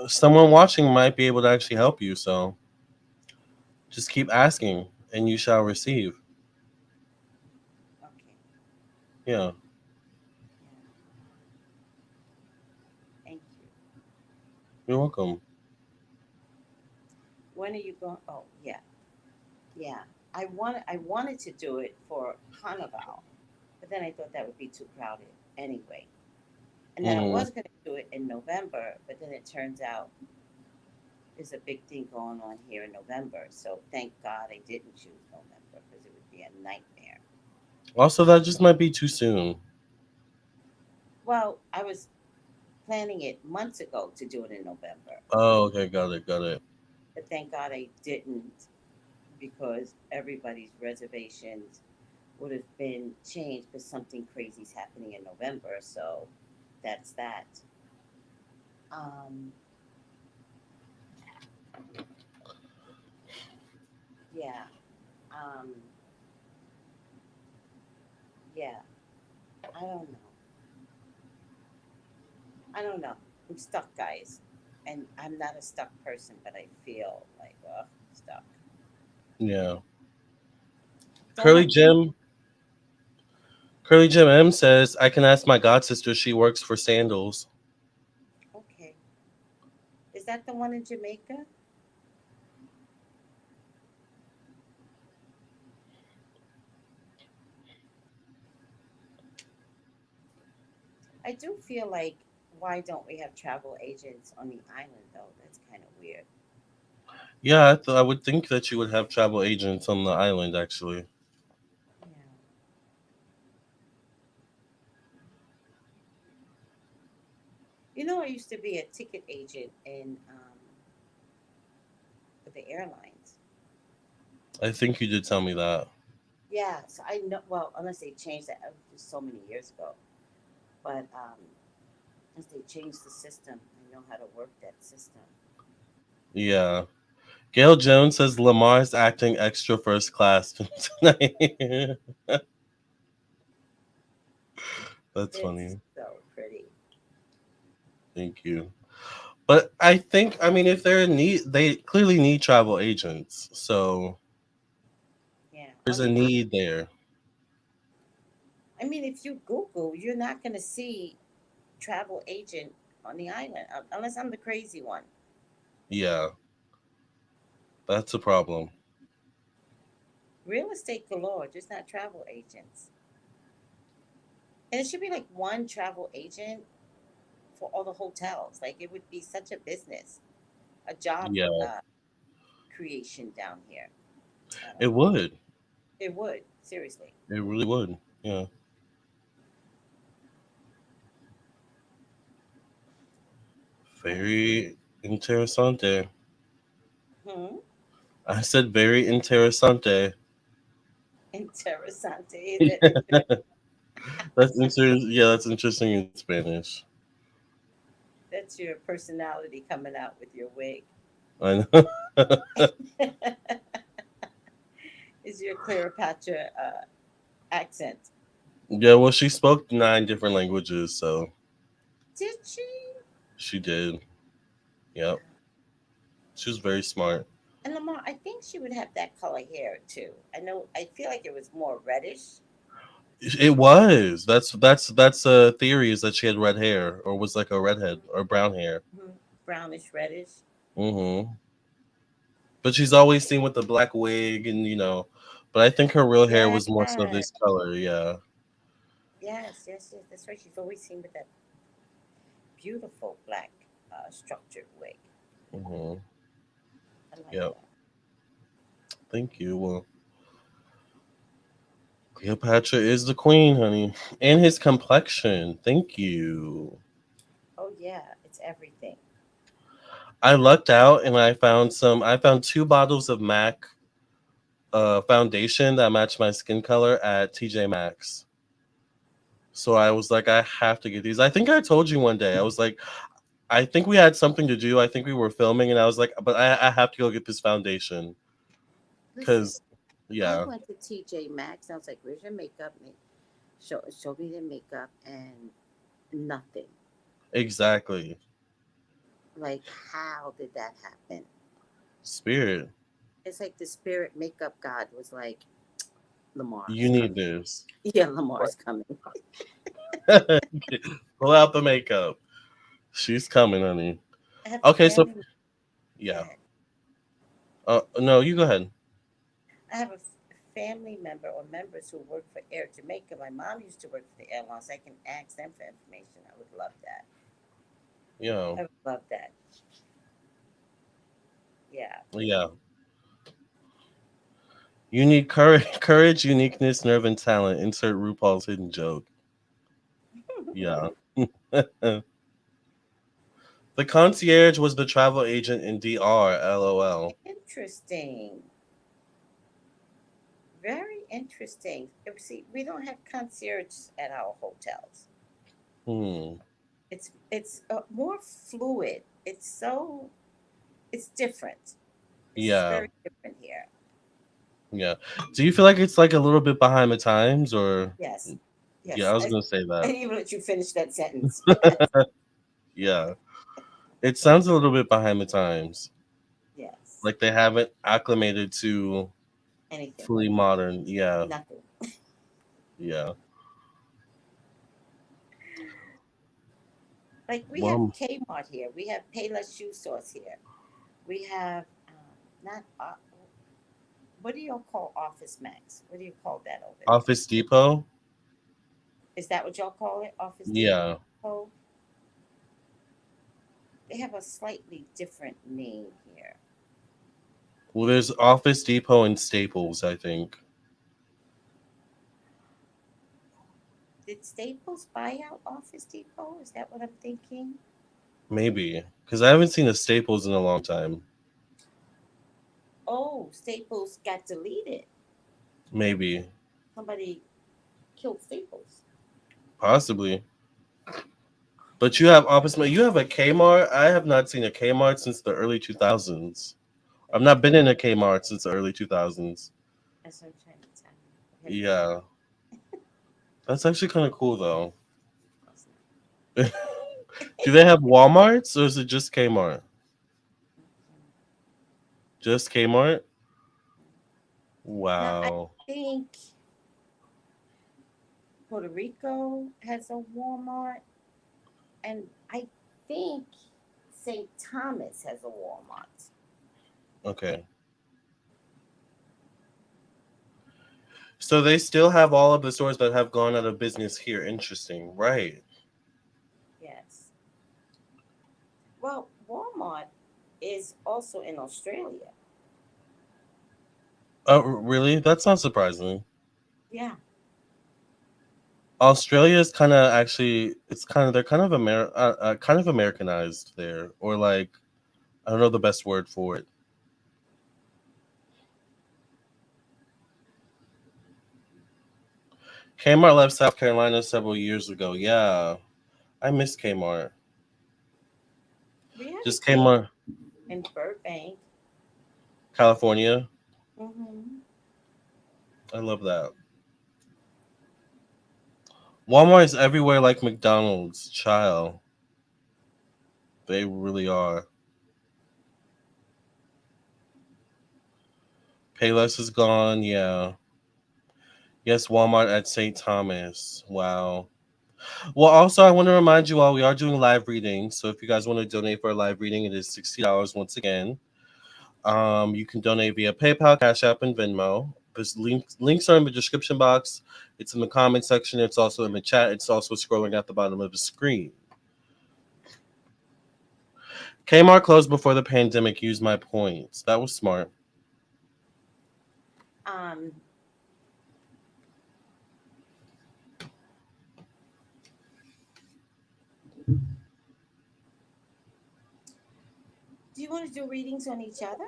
someone watching might be able to actually help you. So just keep asking, and you shall receive. Okay. Yeah. Yeah. Thank you. You're welcome. When are you going? Oh, yeah. Yeah. I wanted to do it for Carnival, but then I thought that would be too crowded anyway. And then I Hmm. was going to do it in November, but then it turns out there's a big thing going on here in November. So thank God I didn't choose November because it would be a nightmare. Also, that just might be too soon. Well, I was planning it months ago to do it in November, Oh, okay, got it, got it. but thank God I didn't because everybody's reservations would have been changed because something crazy's happening in November. So that's that. Um, yeah. Um, yeah. I don't know. I don't know. I'm stuck, guys. And I'm not a stuck person, but I feel like, stuck. Yeah. Don't Curly have to be Jim, Curly Jim M says I can ask my god sister. She works for sandals. okay. Is that the one in Jamaica? I do feel like why don't we have travel agents on the island though? That's kind of weird. Yeah, I would think that you would have travel agents on the island. Actually, Yeah. You know, I used to be a ticket agent in with the airlines. I think you did tell me that. Yeah, so I know. Well, unless they changed that, was so many years ago. But as they changed the system, I know how to work that system. Yeah. Gail Jones says Lamar's acting extra first class tonight. That's It's funny. so pretty. Thank you. But I think, I mean, if they're in need, they clearly need travel agents. So Yeah. Oh there's a yeah. need there. I mean, if you Google, you're not going to see travel agent on the island unless I'm the crazy one. Yeah, that's a problem. Real estate galore, just not travel agents. And it should be like one travel agent for all the hotels. Like it would be such a business, a job Yeah, creation down here. I don't it know. would. It would seriously. It really would. Yeah. Very interessante. Hmm. I said very interessante. Interessante. Is it That's interesting. Yeah, that's interesting in Spanish. That's your personality coming out with your wig. I know. Is your Cleopatra accent? Yeah, well, she spoke 9 different languages, so Did she? she did. Yep. Wow. She was very smart. And Lamar, I think she would have that color hair too. I know. I feel like it was more reddish. It was. That's a theory is that she had red hair or was like a redhead or brown hair. Hmm. Brownish reddish. Hmm. But she's always seen with the black wig and but I think her real hair Yes. was more so this color. Yeah. Yes. Yes. Yes. That's right. She's always seen with that beautiful black structured wig. Hmm. I like Yep. that. Thank you. Well, Cleopatra is the queen, honey, and his complexion. Thank you. Oh yeah, it's everything. I lucked out and I found 2 bottles of MAC foundation that matched my skin color at TJ Maxx. So I was like, I have to get these. I think I told you one day. I was like, I think we had something to do. I think we were filming, and I was like, but I have to go get this foundation Listen, because, I yeah, went to TJ Maxx. I was like, "Where's your makeup?" And show me the makeup, and nothing. exactly. Like, how did that happen? Spirit, It's like the spirit makeup god was like, you "Lamar's need coming." this. Yeah, Lamar's coming. Pull out the makeup. She's coming, honey. I have a Okay, so family. Go yeah. ahead. No, you go ahead. I have a family member or members who work for Air Jamaica. My mom used to work for the airlines. I can ask them for information. I would love that. Yeah, I would love that. Yeah. yeah. You need courage, courage, uniqueness, nerve, and talent. Insert RuPaul's hidden joke. Yeah. The concierge was the travel agent in DR. LOL. Interesting. Very interesting. See, we don't have concierge at our hotels. Hmm. It's more fluid. It's different. It's Yeah. very different here. Yeah. Do you feel like it's like a little bit behind the times, or? Yes, Yeah, yes. I was gonna say I that. didn't even let you finish that sentence. Yes, Yeah. It sounds a little bit behind the times. yes. Like they haven't acclimated to Anything, fully modern. Yeah. nothing. Yeah. Like we have Well, Kmart here. We have Payless Shoe Source here. We have not what do you call Office Max? What do you call that over there? Office Depot. Is that what y'all call it? Office Yeah. Depot? They have a slightly different name here. Well, there's Office Depot and Staples, I think. Did Staples buy out Office Depot? Is that what I'm thinking? Maybe. Because I haven't seen a Staples in a long time. Oh, Staples got deleted. Maybe. Somebody killed Staples. Possibly. But you have Office Mart. You have a Kmart. I have not seen a Kmart since the early 2000s. I've not been in a Kmart since the early 2000s. That's what I'm trying to tell you. We have nothing. Yeah. That's actually kind of cool, though. Of course not. Do they have Walmarts or is it just Kmart? Just Kmart? Now I Wow. think Puerto Rico has a Walmart, and I think St. Thomas has a Walmart. Okay. So they still have all of the stores that have gone out of business here. Interesting. Right. Yes. Well, Walmart is also in Australia. Oh, really? That's not surprising. Yeah. Australia is kind of actually, it's kind of, they're kind of Americanized there, or like, I don't know the best word for it. Kmart left South Carolina several years ago. Yeah, I miss Kmart. Just came everything on in Burbank. California. Hmm. I love that. Walmart is everywhere like McDonald's. Child. They really are. Payless is gone. Yeah. Yes, Walmart at St. Thomas. Wow. Well, also, I want to remind you all we are doing live readings. So if you guys want to donate for a live reading, it is $60 once again. You can donate via PayPal, Cash App, and Venmo. This links are in the description box. It's in the comment section. It's also in the chat. It's also scrolling at the bottom of the screen. Kmart closed before the pandemic. Use my points. That was smart. Um, do you want to do readings on each other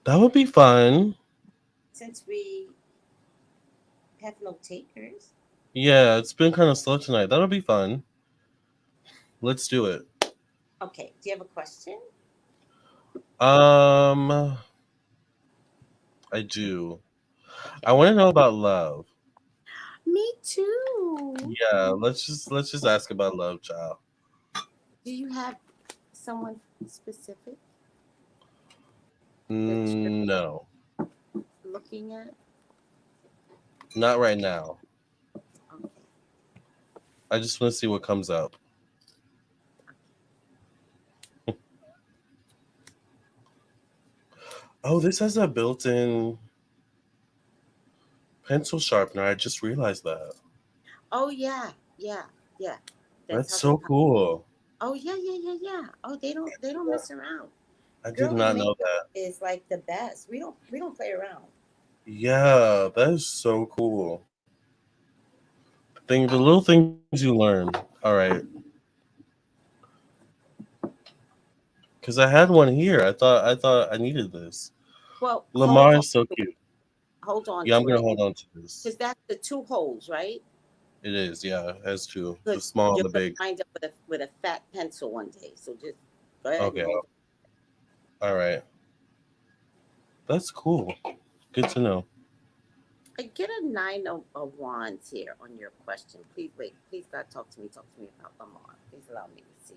That would be fun. since we have no takers? Yeah, it's been kind of slow tonight. That'll be fun. Let's do it. Okay. Do you have a question? Um, I do. I Okay. want to know about love. Me too. Yeah, let's just ask about love, child. Do you have someone specific that you're No, looking at? not right now. Okay. I just want to see what comes up. Oh, this has a built-in pencil sharpener. I just realized that. Oh yeah, yeah, yeah. That's That's how they so come. cool. Oh yeah, yeah, yeah, yeah. Oh, they don't mess around. I did Girly not know makeup that. is like the best. We don't play around. Yeah, that is so cool. The Uh, little things you learn. All right, because I had one here. I thought I needed this. well, hold Lamar on is so to it. cute. Hold on Yeah, I'm to gonna it, hold on to because this. that's the two holes, right? It is, yeah, it has two. The Because small and you're the gonna big. wind up with a fat pencil one day. So just go ahead and Okay, hold. all right. That's cool. Good to know. I get a nine of wands here on your question. Please wait. Please God, talk to me. Talk to me about Lamar. Please allow me to see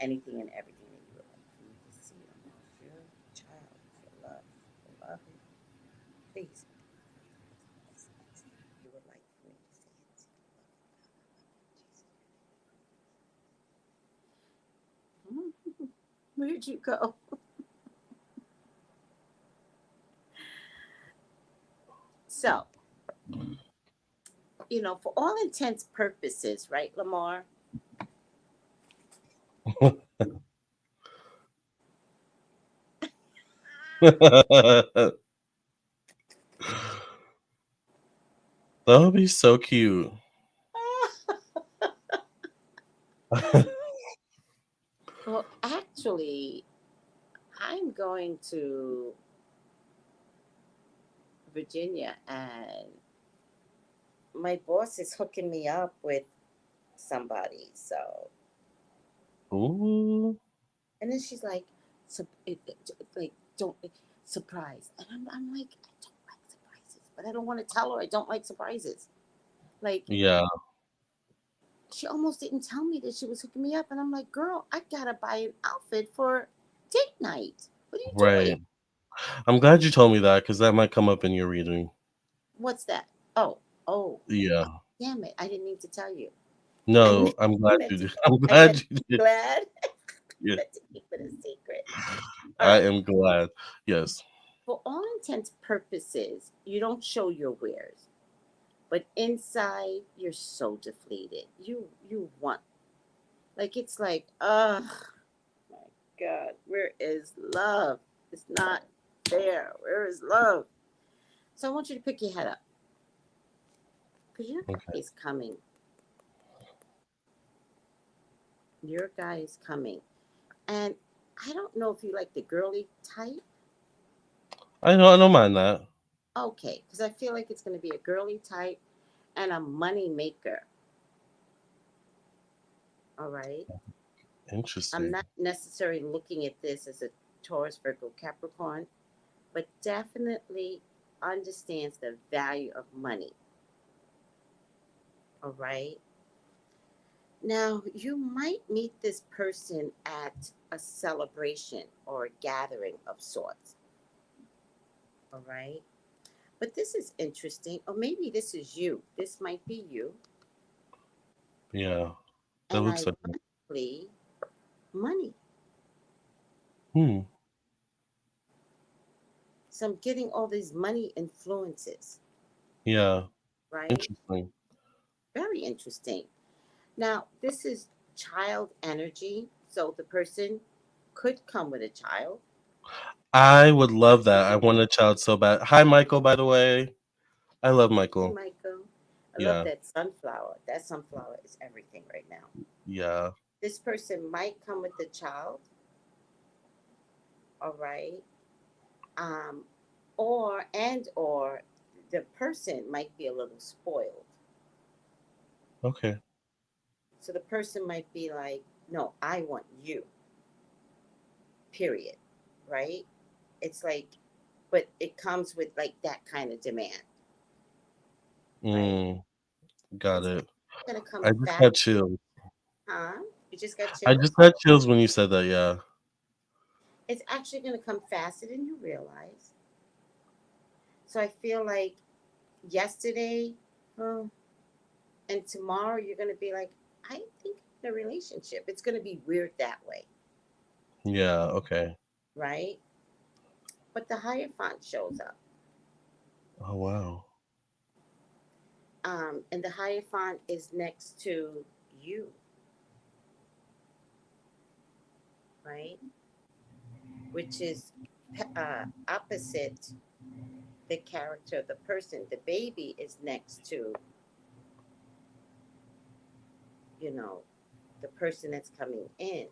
anything and everything that you would like for me to see about your child, your love, your love. Please, you would like for me to see it. Jesus. Where'd you go? So, for all intents purposes, right, Lamar? That would be so cute. Well, actually, I'm going to Virginia, and my boss is hooking me up with somebody. So, Ooh, and then she's like, like don't surprise, and I'm like, I don't like surprises, but I don't want to tell her I don't like surprises. Like, yeah, she almost didn't tell me that she was hooking me up, and I'm like, girl, I gotta buy an outfit for date night. What are you doing? right. I'm glad you told me that because that might come up in your reading. What's that? Oh, oh, Yeah. damn it! I didn't need to tell you. I No, meant, I'm I glad meant you to. did. I'm I meant glad to you be did. glad. Yeah, Meant to keep it a secret. All I right. am glad. Yes. For all intents purposes, you don't show your wares, but inside you're so deflated. You want, like, it's like, oh my God, where is love? It's not there. Where is love? So I want you to pick your head up because your guy Okay. is coming. Your guy is coming, and I don't know if you like the girly type. I don't mind that. Okay, because I feel like it's going to be a girly type and a money maker. All right. I'm Interesting. not necessarily looking at this as a Taurus, Virgo, Capricorn, but definitely understands the value of money. All right. Now, you might meet this person at a celebration or a gathering of sorts. All right. But this is interesting. Or maybe this is you. This might be you. Yeah. That And looks like it. ironically, money. Hmm. So I'm getting all these money influences, Yeah. right? Interesting. Very interesting. Now, this is child energy. So the person could come with a child. I would love that. I want a child so bad. Hi, Michael, by the way. I love Hey, Michael. Michael. I love Yeah. that sunflower. That sunflower is everything right now. Yeah. This person might come with a child, all right? Um, or the person might be a little spoiled. Okay. So the person might be like, no, I want you, period, right? It's like, but it comes with like that kind of demand, right? Mm, got It's it. gonna come I just fast, got chills. huh? You just got I chills? just got chills when you said that. Yeah. It's actually gonna come faster than you realize. So I feel like yesterday, oh, and tomorrow you're gonna be like, I think the relationship. It's gonna be weird that way, Yeah. Okay. right? But the Hierophant shows up. Oh wow. And the Hierophant is next to you, right? Which is opposite the character of the person. The baby is next to, you know, the person that's coming in.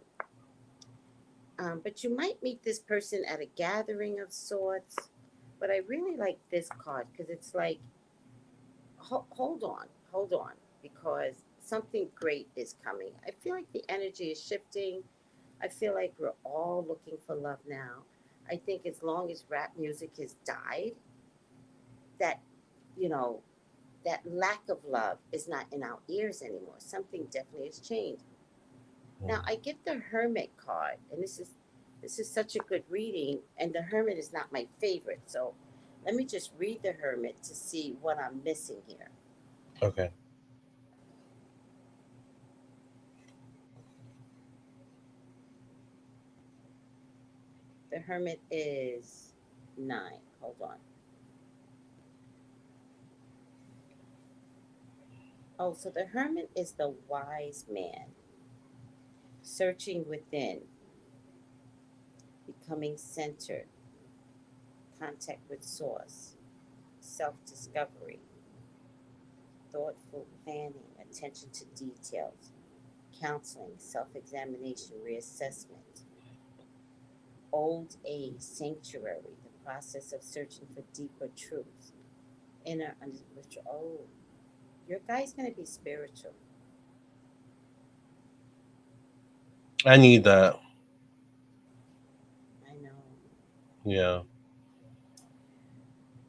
But you might meet this person at a gathering of sorts. But I really like this card because it's like, hold on, because something great is coming. I feel like the energy is shifting. I feel like we're all looking for love now. I think as long as rap music has died, that, you know, that lack of love is not in our ears anymore. Something definitely has changed. Now I get the Hermit card, and this is such a good reading, and the Hermit is not my favorite. So let me just read the Hermit to see what I'm missing here. Okay. The Hermit is 9. Hold on. Oh, so the Hermit is the wise man, searching within, becoming centered, contact with source, self discovery, thoughtful planning, attention to details, counseling, self examination, reassessment, old age, sanctuary, the process of searching for deeper truths, inner understanding. Oh, your guy's going to be spiritual. I need that. I know. Yeah.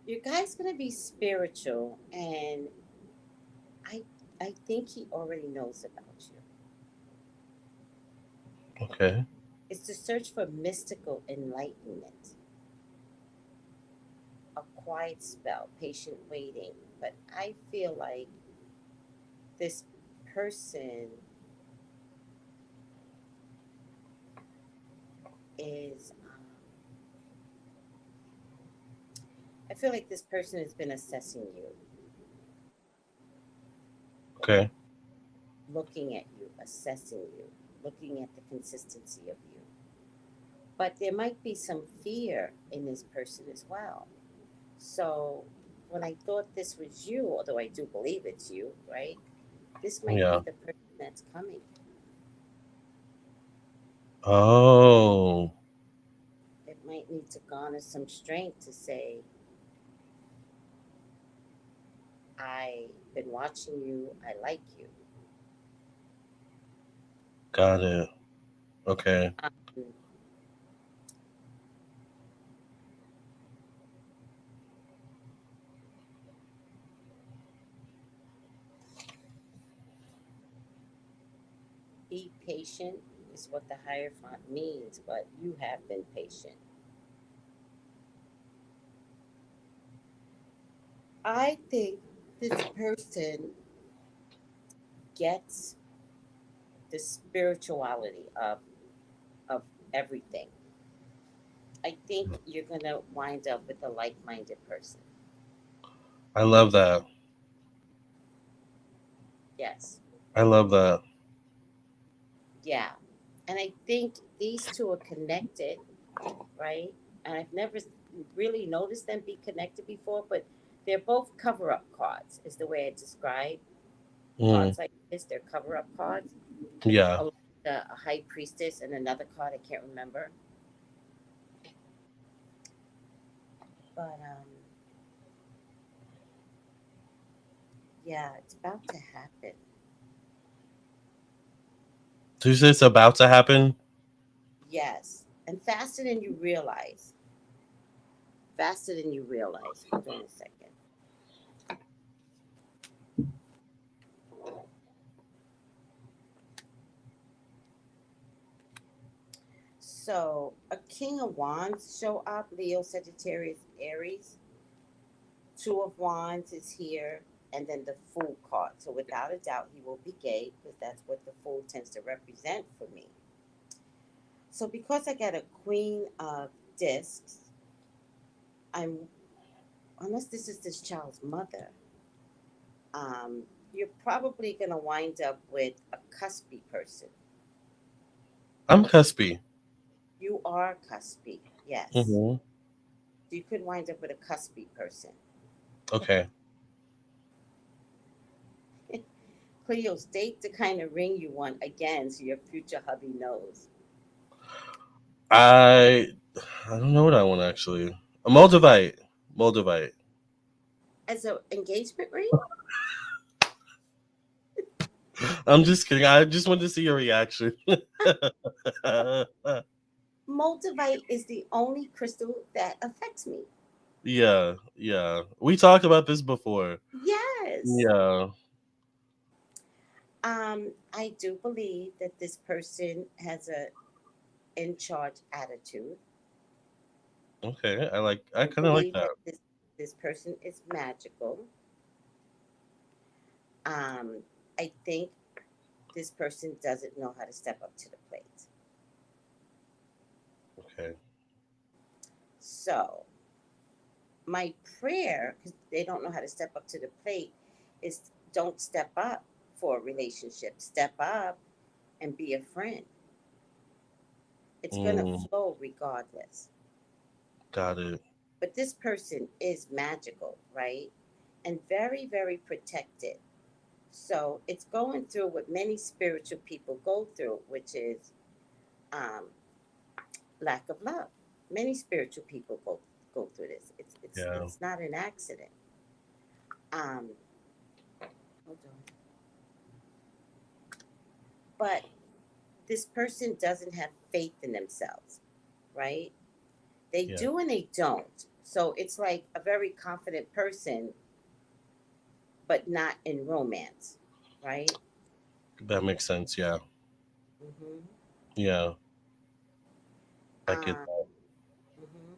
Your guy's going to be spiritual, and I, I think he already knows about you. Okay. It's to search for mystical enlightenment, a quiet spell, patient waiting. But I feel like this person is, I feel like this person has been assessing you, Okay. looking at you, assessing you, looking at the consistency of you. But there might be some fear in this person as well. So when I thought this was you, although I do believe it's you, right? This might be Yeah. the person that's coming. Oh. It might need to garner some strength to say, I've been watching you, I like you. Got it. Okay. Um, be patient is what the Hierophant means, but you have been patient. I think this person gets the spirituality of everything. I think you're gonna wind up with a like-minded person. I love that. Yes, I love that. yeah, and I think these two are connected, right? And I've never really noticed them be connected before, but they're both cover-up cards. Is the way I describe Mm, cards like this. They're cover-up cards. yeah. A high priestess and another card I can't remember, but yeah, it's about to happen. So you say it's about to happen? Yes, and faster than you realize. Faster than you realize. Hold on a second. So, a King of Wands show up, Leo, Sagittarius, Aries. Two of Wands is here, and then the Fool card. So, without a doubt, he will be gay because that's what the Fool tends to represent for me. So, because I got a Queen of Discs, I'm, unless this is this child's mother, um, you're probably going to wind up with a cuspy person. I'm cuspy. You are cuspy, yes. Hmm. You could wind up with a cuspy person. Okay. Cleo, state the kind of ring you want again so your future hubby knows. I I don't know what I want actually. A Moldavite. Moldavite. As an engagement ring, I'm just kidding. I just wanted to see your reaction. Multivite is the only crystal that affects me. Yeah, yeah. We talked about this before. Yes. Yeah. I do believe that this person has a in charge attitude. Okay. I I kind of like believe that. that this person is magical. Um, I think this person doesn't know how to step up to the plate. Okay. So my prayer, because they don't know how to step up to the plate, is don't step up for a relationship. Step up and be a friend. It's gonna Mm, flow regardless. got it. But this person is magical, right? And very, very protected. So it's going through what many spiritual people go through, which is um, lack of love. Many spiritual people go through this. Yeah. It's not an accident. Um, hold on. But this person doesn't have faith in themselves, right? They Yeah. do and they don't. So it's like a very confident person, but not in romance, right? That makes sense. Yeah. Mm-hmm. Yeah. I get Um, that. mhm.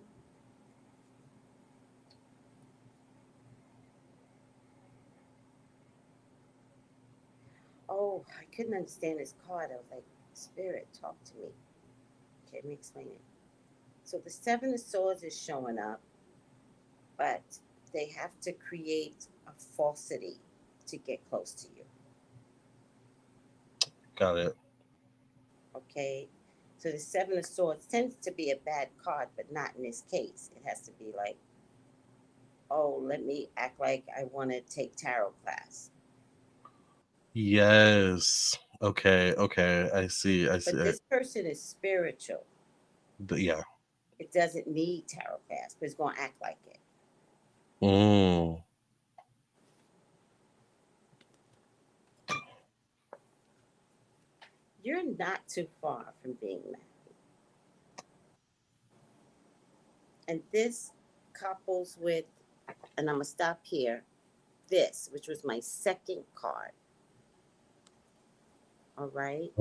Oh, I couldn't understand this card. I was like, Spirit, talk to me. Okay, let me explain it. So the Seven of Swords is showing up, but they have to create a falsity to get close to you. Got it. Okay. So the Seven of Swords tends to be a bad card, but not in this case. It has to be like, oh, let me act like I want to take tarot class. Yes. Okay. Okay. I see. I see. But this person is spiritual. Yeah. It doesn't need tarot class, but it's going to act like it. Mm, you're not too far from being married. And this couples with, and I'm going to stop here, this, which was my second card. All right.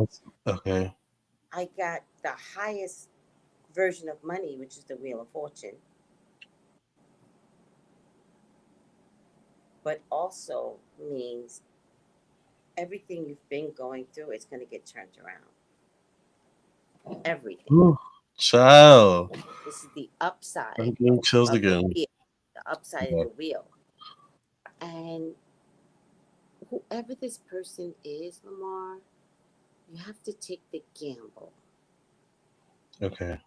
Okay. I got the highest version of money, which is the Wheel of Fortune, but also means everything you've been going through is going to get turned around. Everything. Ooh, child. This is the upside I'm getting chills of the again. wheel, the upside of Yeah. the wheel. And whoever this person is, Lamarr, you have to take the gamble. Okay.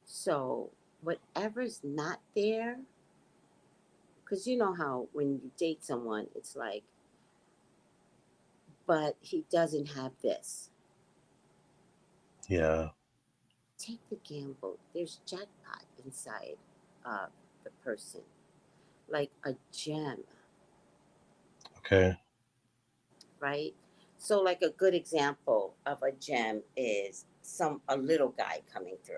So whatever's not there, because you know how when you date someone, it's like, but he doesn't have this. Yeah. Take the gamble. There's jackpot inside of the person, like a gem, Okay. right? So, like a good example of a gem is a little guy coming through,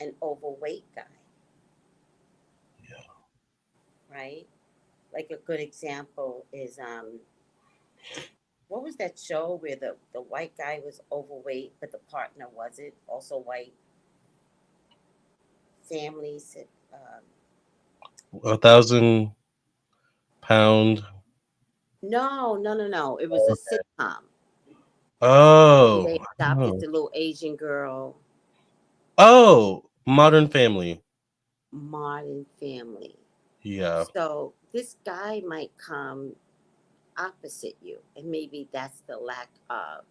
an overweight guy, Yeah. right? Like a good example is what was that show where the white guy was overweight but the partner wasn't also white? Families. 1,000 pound. No, no, no, no. It was a sitcom. And Oh. they I don't adopted know. the little Asian girl, Oh, Modern Family. Modern Family. Yeah. So this guy might come opposite you, and maybe that's the lack of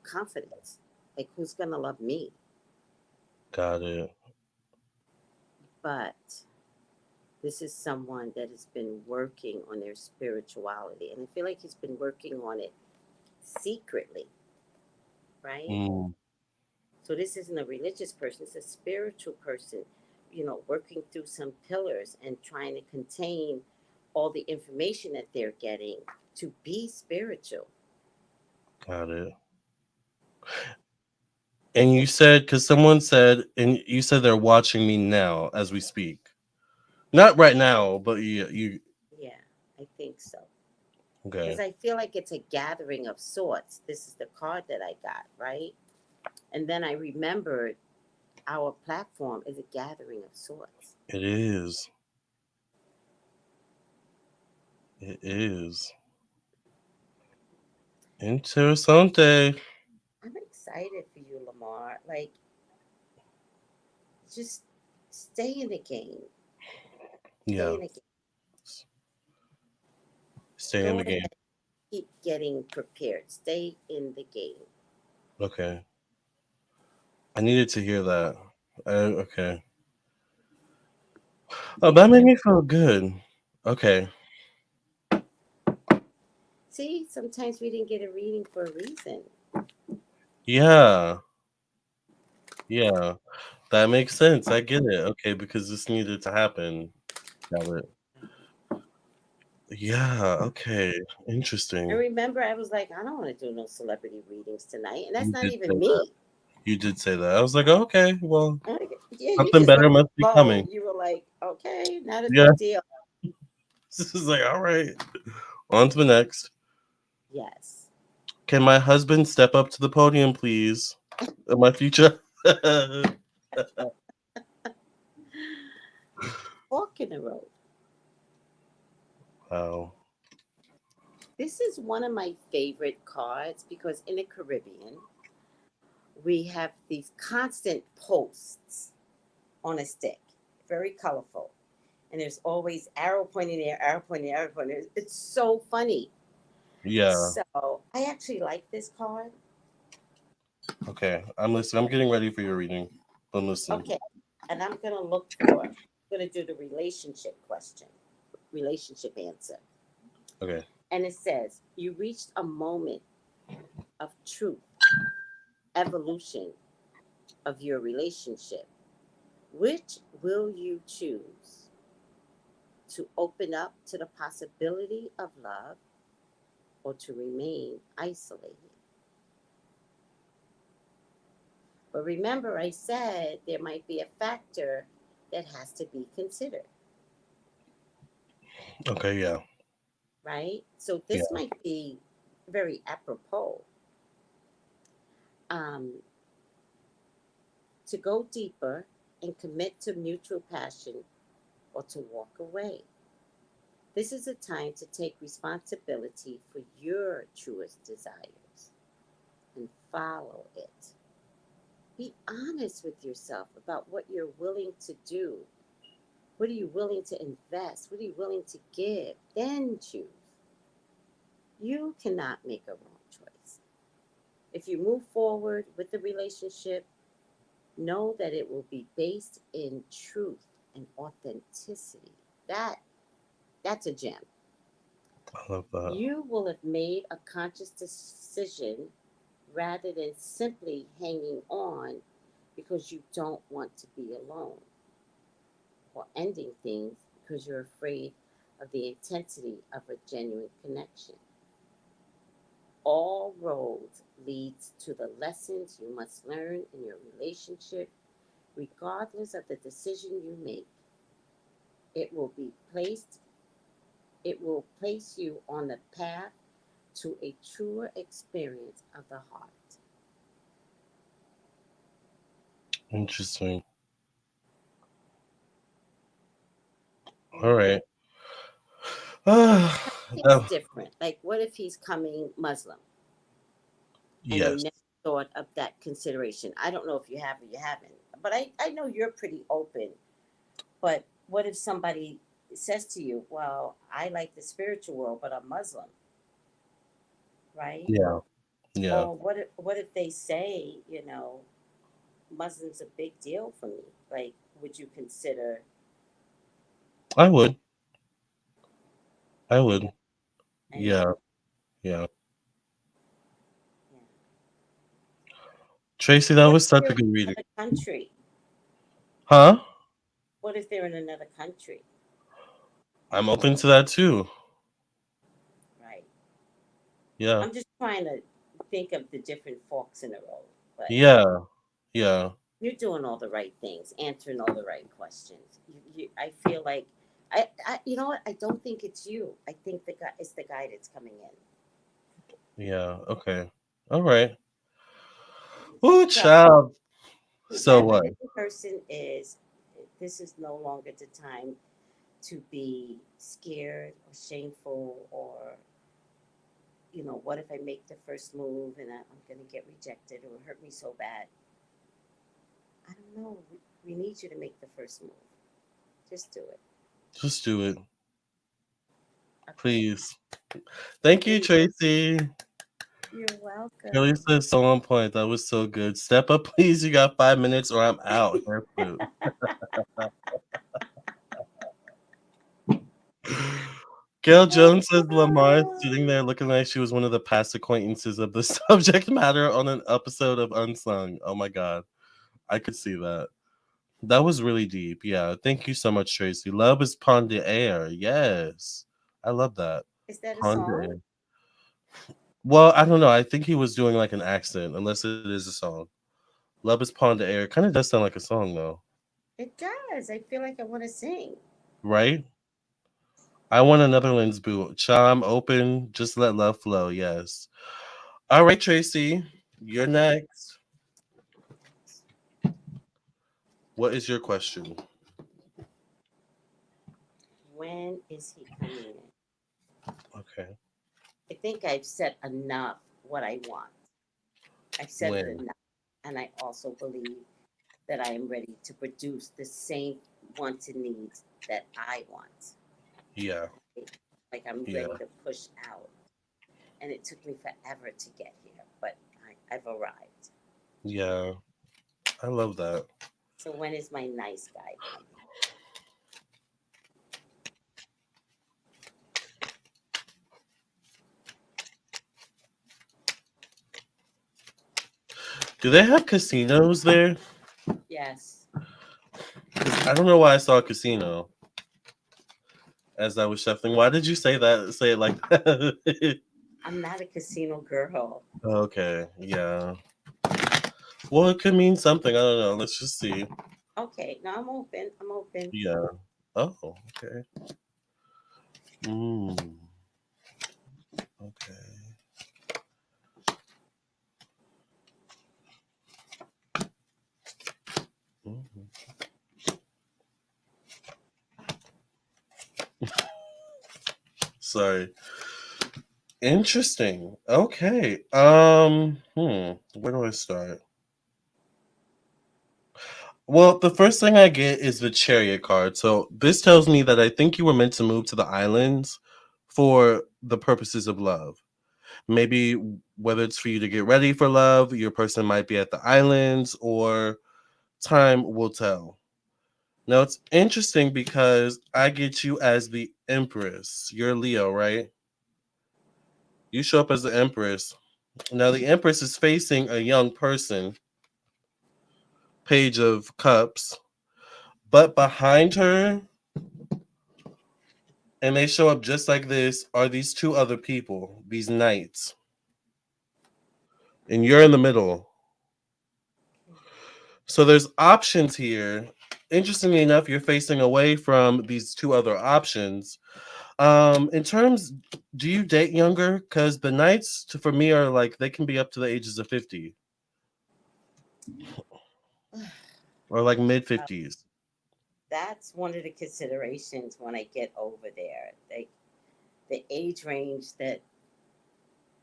confidence. Like, who's gonna love me? Got it. But this is someone that has been working on their spirituality, and I feel like he's been working on it secretly, right? Mm, So this isn't a religious person, it's a spiritual person, working through some pillars and trying to contain all the information that they're getting to be spiritual. got it. And you said, because someone said, and you said they're watching me now as we speak. Not right now, but you Yeah, I think so. Because okay. I feel like it's a gathering of sorts. This is the card that I got, right? And then I remembered our platform is a gathering of sorts. It is. It is. Interessante. I'm excited for you, Lamarr. Like, just stay in the game. Stay Yeah. in the game. Stay in Go the game. ahead, keep getting prepared. Stay in the game. Okay. I needed to hear that. Okay. Oh, Yeah. that made me feel good. Okay. See, sometimes we didn't get a reading for a reason. Yeah. Yeah. That makes sense. I get it. Okay, because this needed to happen. Got it. Yeah. Okay. And Interesting. remember, I was like, I don't want to do no celebrity readings tonight. And that's You not did say even that. me. You did say that. I was like, okay, well, Like, yeah, you something just went better must be low. coming. You were like, okay, not a Yeah. big deal. This is like, all right. On to the next. Yes. Can my husband step up to the podium, please? My future. Fork in the road. Wow. This is one of my favorite cards because in the Caribbean, we have these constant posts on a stick, very colorful. And there's always arrow pointing there, arrow pointing there, arrow pointing there. It's so funny. Yeah. So I actually like this card. Okay. I'm listening. I'm getting ready for your reading. I'm listening. Okay. And I'm gonna do the relationship question, relationship answer. Okay. And it says, you reached a moment of truth, evolution of your relationship. Which will you choose? To open up to the possibility of love or to remain isolated. But remember, I said there might be a factor that has to be considered, Okay, yeah. right? So Yeah. this might be very apropos um, to go deeper and commit to mutual passion or to walk away. This is a time to take responsibility for your truest desires and follow it. Be honest with yourself about what you're willing to do. What are you willing to invest? What are you willing to give? Then choose. You cannot make a wrong choice. If you move forward with the relationship, know that it will be based in truth and authenticity. That's a gem. I love that. You will have made a conscious decision rather than simply hanging on because you don't want to be alone, or ending things because you're afraid of the intensity of a genuine connection. All roads leads to the lessons you must learn in your relationship, regardless of the decision you make. It will be placed it will place you on the path to a truer experience of the heart. Interesting. All right. It's That- different. Like, what if he's coming Muslim and you yes. never thought of that consideration? I don't know if you have or you haven't, but I know you're pretty open. But what if somebody says to you, well, I like the spiritual world, but I'm Muslim, right? Yeah. Yeah. Or what if they say, Muslim's a big deal for me? Like, would you consider? I would. I Yeah, would. I know. Yeah. Yeah. Yeah. Tracy, that What was if such they're a in good reading. another country? Huh? What if they're in another country? I'm open to that too. Right. Yeah. I'm just trying to think of the different forks in the road, but Yeah. Yeah. you're doing all the right things, answering all the right questions. I feel like you know what? I don't think it's you. I think the guy it's the guy that's coming in. Yeah. Okay. All right. Ooh, So child. So whoever what? this person is, this is no longer the time to be scared or shameful or what if I make the first move and I'm going to get rejected or hurt me so bad? I don't know. We need you to make the first move. Just do it. Just do it. Okay. Please. Thank you, And Tracy. you're Kelly welcome. said so on point. That was so good. Step up, please. You got 5 minutes or I'm out. Hair flip. Gail Jones says Lamar is sitting there looking like she was one of the past acquaintances of the subject matter on an episode of Unsung. Oh my god. I could see that. That was really deep. Yeah. Thank you so much, Tracy. Love is Pond de Air. Yes. I love that. Is that a Pond de song? Air. Well, I don't know. I think he was doing like an accent, unless it is a song. Love is Pond de Air. Kind of does sound like a song though. It does. I feel like I want to sing. Right? I want a Netherlands boot. Charm open. Just let love flow. Yes. All right, Tracy. You're next. What is your question? When is he coming in? Okay. I think I've said enough what I want. I've said it When? enough. And I also believe that I am ready to produce the same wants and needs that I want. Yeah. Like I'm Yeah. ready to push out. And it took me forever to get here, but I've arrived. Yeah. I love that. So when is my nice guy coming? Do they have casinos there? Yes. I don't know why I saw a casino as I was shuffling. Why did you say that? Say it like that? I'm not a casino girl. Okay, yeah. Well, it could mean something. I don't know. Let's just see. Okay, no, I'm open. I'm open. Yeah. Oh, okay. Mm, okay. Mm. Sorry. Interesting. Okay. Where do I start? Well, the first thing I get is the chariot card. So this tells me that I think you were meant to move to the islands for the purposes of love. Maybe whether it's for you to get ready for love, your person might be at the islands, or time will tell. Now it's interesting because I get you as the Empress. You're Leo, right? You show up as the Empress. Now the Empress is facing a young person, Page of Cups, but behind her, and they show up just like this, are these two other people, these knights. And you're in the middle. So there's options here. Interestingly enough, you're facing away from these two other options. In terms, do you date younger? Because the knights, for me, are like they can be up to the ages of 50 or like mid Uh, 50s. that's one of the considerations when I get over there. The age range that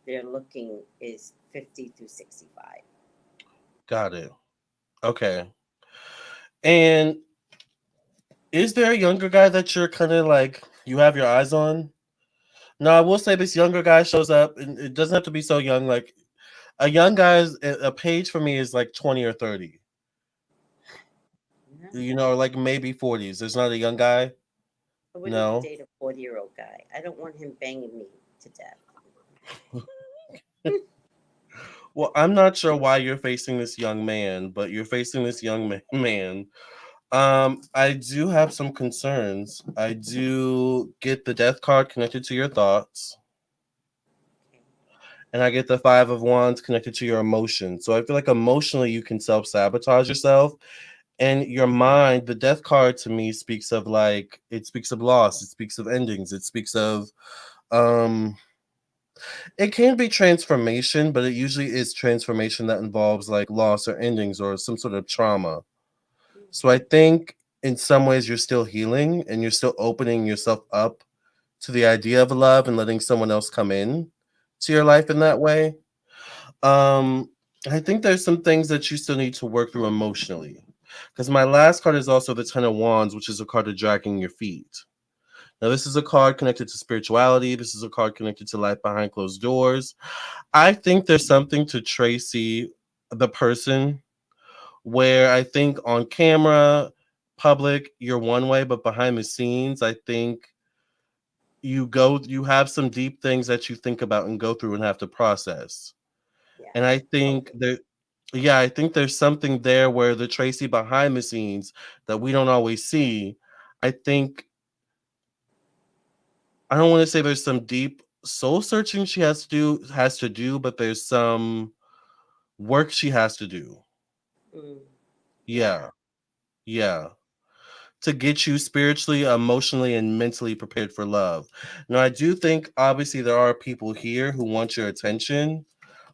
they're looking is 50 to 65. Got it. Okay. And is there a younger guy that you're kind of like you have your eyes on? No, I will say this younger guy shows up, and it doesn't have to be so young. Like a young guy's a page for me is like 20 or 30. No, Or like maybe 40s. There's not a young guy. I wouldn't No. date a 40-year-old guy. I don't want him banging me to death. Well, I'm not sure why you're facing this young man, but you're facing this young man. I do have some concerns. I do get the death card connected to your thoughts, Okay. and I get the five of wands connected to your emotions. So I feel like emotionally you can self sabotage yourself, and your mind. The death card to me speaks of like it speaks of loss. It speaks of endings. It speaks of um. It can be transformation, but it usually is transformation that involves like loss or endings or some sort of trauma. So I Mhm. think in some ways you're still healing and you're still opening yourself up to the idea of love and letting someone else come in to your life in that way. Um, I think there's some things that you still need to work through emotionally. Because my last card is also the Ten of Wands, which is a card of dragging your feet. Now, this is a card connected to spirituality. This is a card connected to life behind closed doors. I think there's something to Tracey, the person, where I think on camera, public, you're one way, but behind the scenes, I think you have some deep things that you think about and go through and have to process. And I Yes, think totally. that, yeah, I think there's something there where the Tracey behind the scenes that we don't always see. I think I don't want to say there's some deep soul searching she has to do, but there's some work she has to do. Mm, yeah. Yeah, yeah. To get you spiritually, emotionally, and mentally prepared for love. Now, I do think obviously there are people here who want your attention.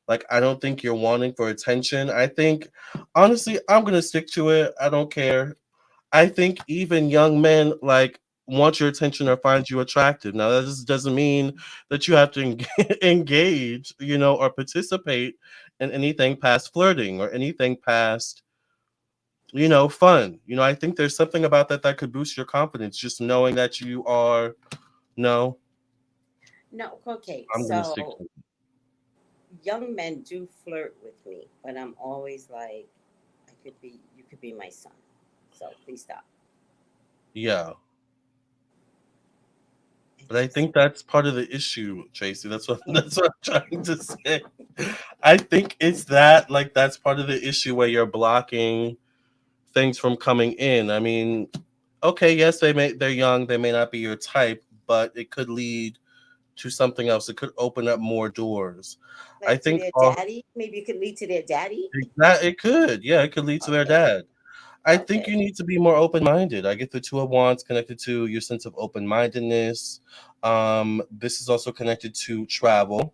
Like, I don't think you're wanting for attention. I think, honestly, I'm gonna stick to it. I don't care. I think even young men like want your attention or find you attractive. Now, that just doesn't mean that you have to engage, or participate in anything past flirting or anything past fun. I think there's something about that could boost your confidence, just knowing that you are, no, No, okay. I'm going to stick So to it. young men do flirt with me, but I'm always like, you could be my son. So please stop. Yeah. It But I just, think that's part of the issue, Tracy. That's what that's what I'm trying to say. I think it's that like that's part of the issue where you're blocking things from coming in. I mean, okay, yes, they're young, they may not be your type, but it could lead to something else. It could open up more doors. I Like to think their all daddy? Maybe it could lead to their daddy? that it could, yeah, it could lead to their Okay. dad. I think Okay. you need to be more open minded. I get the Two of Wands connected to your sense of open mindedness. This is also connected to travel.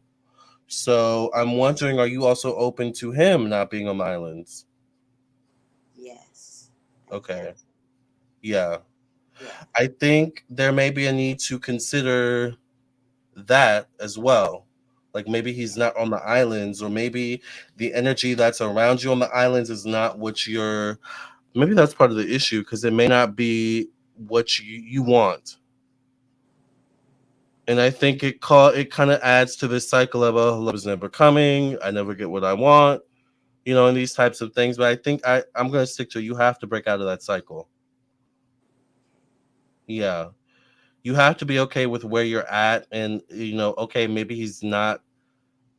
So I'm wondering, are you also open to him not being on the islands? Yes. I am. Okay. Yeah. Yes. I think there may be a need to consider that as well. Like maybe he's not on the islands, or maybe the energy that's around you on the islands is not what you're. Maybe that's part of the issue because it may not be what you want. And I think it kind of adds to this cycle of, oh, love is never coming. I never get what I want, and these types of things. But I think I'm gonna stick to it. You have to break out of that cycle. Yeah, you have to be okay with where you're at, and okay, maybe he's not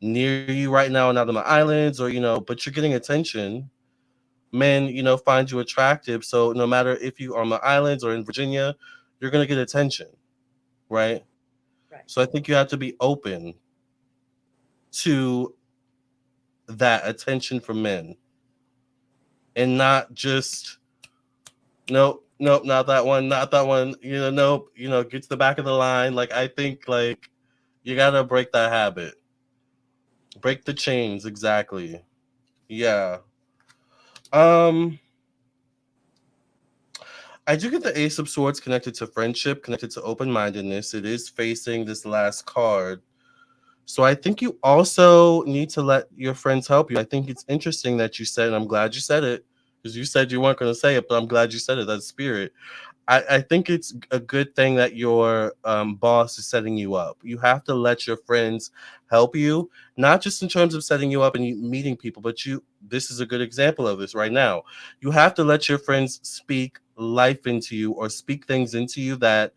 near you right now, not on the islands, or but you're getting attention. Men, find you attractive, so no matter if you are on the islands or in Virginia, you're gonna get attention, right? Right. So I think you have to be open to that attention from men, and not just nope, nope, not that one, not that one. Nope. Get to the back of the line. Like I think, like you gotta break that habit, break the chains. Exactly. Yeah. Um. I do get the Ace of Swords connected to friendship, connected to open mindedness. It is facing this last card. So I think you also need to let your friends help you. I think it's interesting that you said, and I'm glad you said it, because you said you weren't going to say it, but I'm glad you said it. That's spirit. I think it's a good thing that your boss is setting you up. You have to let your friends help you, not just in terms of setting you up and you meeting people, but this is a good example of this right now. You have to let your friends speak life into you, or speak things into you that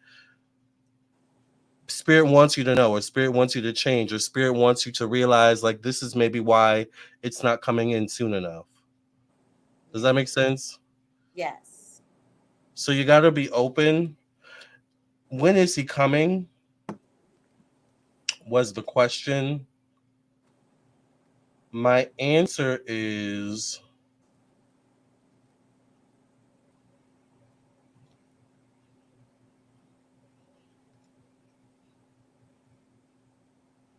spirit wants you to know, or spirit wants you to change, or spirit wants you to realize, like, this is maybe why it's not coming in soon enough. Does that Yeah. make sense? Yes. So you got to be open. When is he coming was the question. My answer is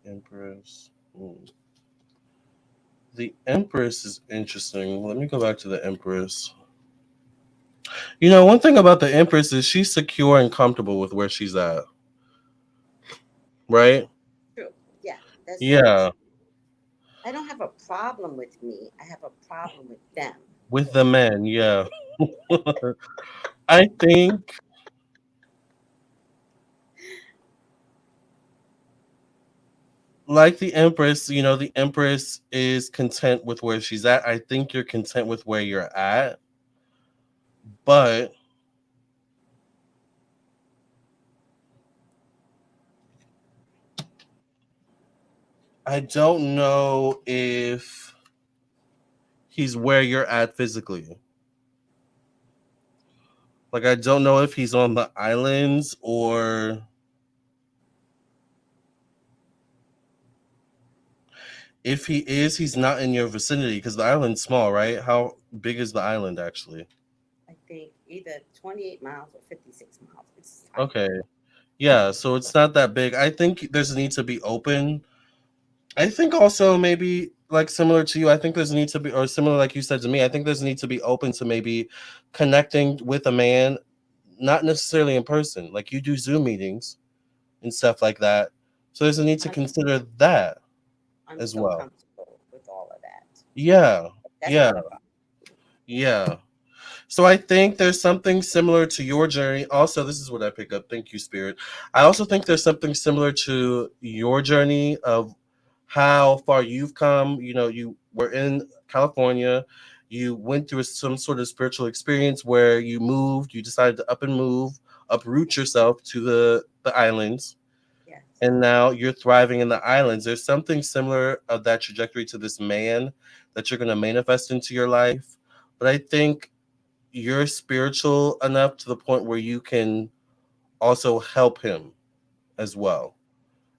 Empress. The Empress is interesting. Let me go back to the Empress. One thing about the Empress is she's secure and comfortable with where she's at, right? True. Yeah. That's true. Yeah, I don't have a problem with me. I have a problem with them. with the men, yeah. I think, like the Empress, the Empress is content with where she's at. I think you're content with where you're at, but I don't know if he's where you're at physically. Like, I don't know if he's on the islands, or if he is, he's not in your vicinity because the island's small, right? How big is the island actually? I think either 28 miles or 56 miles. It's tiny. Okay. Yeah, so it's not that big. I think there's a need to be open. I think also maybe like similar to you, I think there's a need to be, or similar like you said to me, I think there's a need to be open to maybe connecting with a man, not necessarily in person. Like you do Zoom meetings and stuff like that. So there's a need to I'm, consider that I'm as so well. comfortable with all of that. Yeah. That's Yeah. not a problem. Yeah. So I think there's something similar to your journey. Also, this is what I pick up. Thank you, Spirit. I also think there's something similar to your journey of how far you've come. You were in California. You went through some sort of spiritual experience where you moved. You decided to up and move, uproot yourself to the islands, Yes. and now you're thriving in the islands. There's something similar of that trajectory to this man that you're going to manifest into your life. But I think you're spiritual enough to the point where you can also help him as well.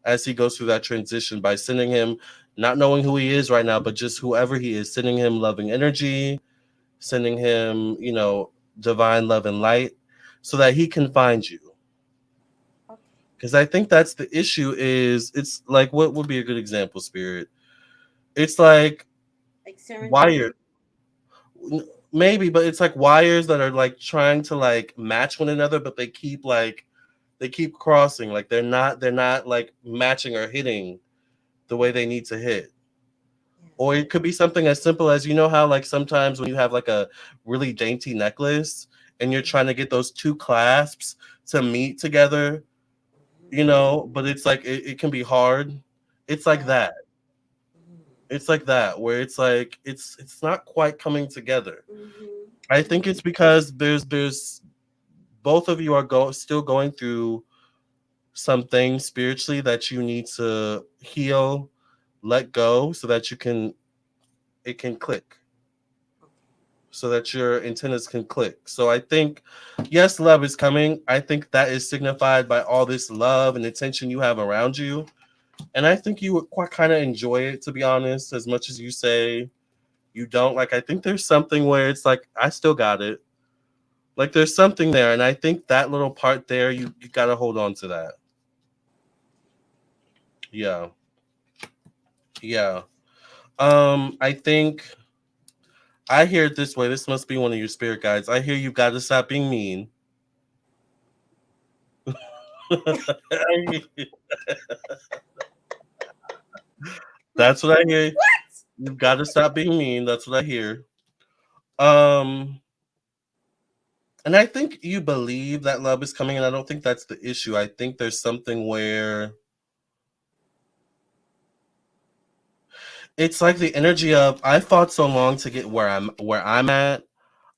as he goes through that transition by sending him, not knowing who he is right now, but just whoever he is, sending him loving energy, sending him, divine love and light so that he can find you. Okay. Because I think that's the issue is it's like, what would be a good example, Spirit? It's like Like serendipity. wire, maybe, but it's like wires that are like trying to like match one another, but they keep crossing. Like they're not like matching or hitting the way they need to hit. Yeah. Or it could be something as simple as, how like sometimes when you have like a really dainty necklace and you're trying to get those two clasps to meet together, but it's like it can be hard. It's like Yeah. that. It's like that where it's like it's not quite coming together. I think Mm-hmm. it's because there's both of you are still going through some things spiritually that you need to heal, let go so that it can click. So that your antennas can click. So I think, yes, love is coming. I think that is signified by all this love and attention you have around you. And I think you would quite kind of enjoy it, to be honest, as much as you say you don't. Like, I think there's something where it's like, I still got it. Like, there's something there. And I think that little part there, you got to hold on to that. Yeah. Yeah. I think I hear it this way. This must be one of your spirit guides. I hear you got to stop being mean. That's what I hear. What? You've got to stop being mean. That's what I hear. Um, and I think you believe that love is coming, and I don't think that's the issue. I think there's something where it's like the energy of I fought so long to get where I'm at.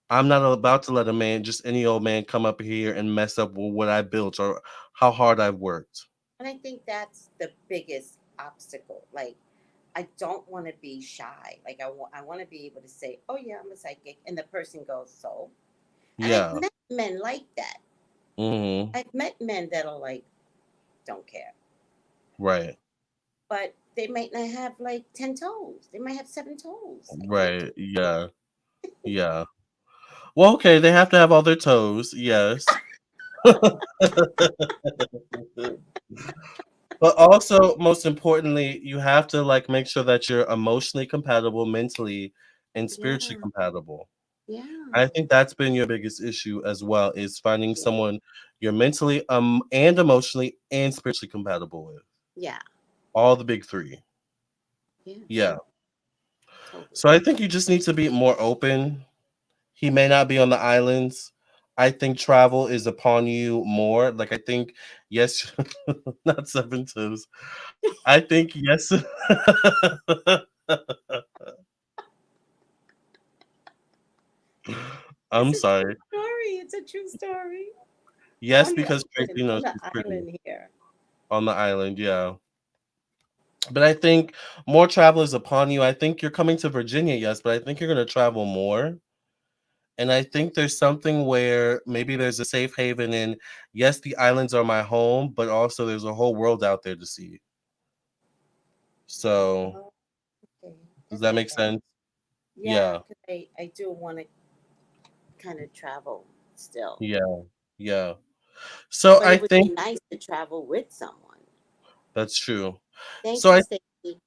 I'm not about to let a man, just any old man, come up here and mess up with what I built or how hard I've worked. And I think that's the biggest obstacle. Like, I don't want to be shy. Like, I want to be able to say, "Oh yeah, I'm a psychic," and the person goes, "So." And I've Yeah. met men like that. Hmm. I've met men that are like, "Don't care," Right. but they might not have like 10 toes. They might have 7 toes. I can't do. Right. Yeah. Yeah. Well, okay. They have to have all their toes. Yes. But also, most importantly, you have to like make sure that you're emotionally compatible, mentally, and spiritually Yeah, compatible. I yeah, think that's been your biggest issue as well is finding yeah, someone you're mentally and emotionally and spiritually compatible with. yeah, All the big three. yeah, Yeah. totally. So I think you just need to be more open. He may not be on the islands. I think travel is upon you more. Like I think, yes, not seven toes. I think yes. It's I'm a true sorry. story. It's a true story. Yes, On the because island, Tracy knows on the she's pretty island here. on the island. Yeah. But I think more travel is upon you. I think you're coming to Virginia, yes, but I think you're going to travel more. And I think there's something where maybe there's a safe haven in, yes, the islands are my home, but also there's a whole world out there to see. So, Oh, okay, does that's that make okay. sense? Yeah, Yeah. because I do want to kind of travel still. Yeah. Yeah. So But I it would be think nice to travel with someone. that's true. Thank So you, I Stacey.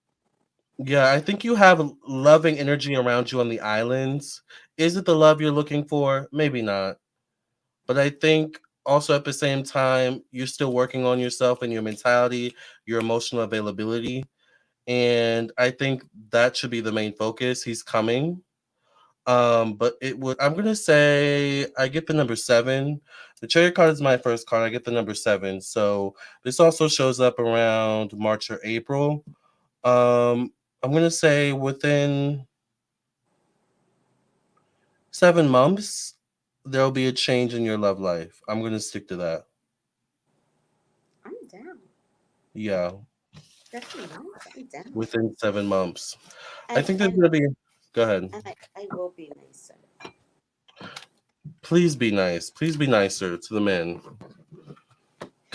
Yeah, I think you have loving energy around you on the islands. Is it the love you're looking for? Maybe not. But I think also at the same time, you're still working on yourself and your mentality, your emotional availability. And I think that should be the main focus. He's coming. But I'm gonna say I get the number 7. The cherry card is my first card. I get the number 7. So this also shows up around March or April. I'm gonna say within 7 months, there'll be a change in your love life. I'm gonna stick to that. I'm down. Yeah, 7 months. I'm down. within 7 months. I And think there's and gonna be. Go ahead. and I will be nicer. Please be nice. Please be nicer to the men.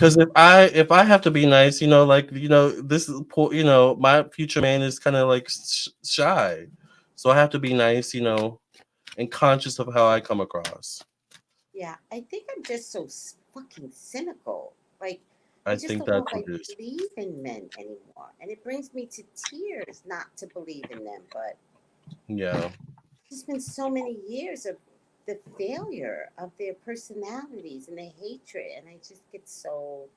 Because if I have to be nice, like this is poor, my future man is kind of like shy, so I have to be nice, and conscious of how I come across. Yeah, I think I'm just so fucking cynical. Like, I I just think don't know that's if what I it is. believe in men anymore. And it brings me to tears not to believe in them. But Yeah, there's been so many years of the failure of their personalities and the hatred. And I just get so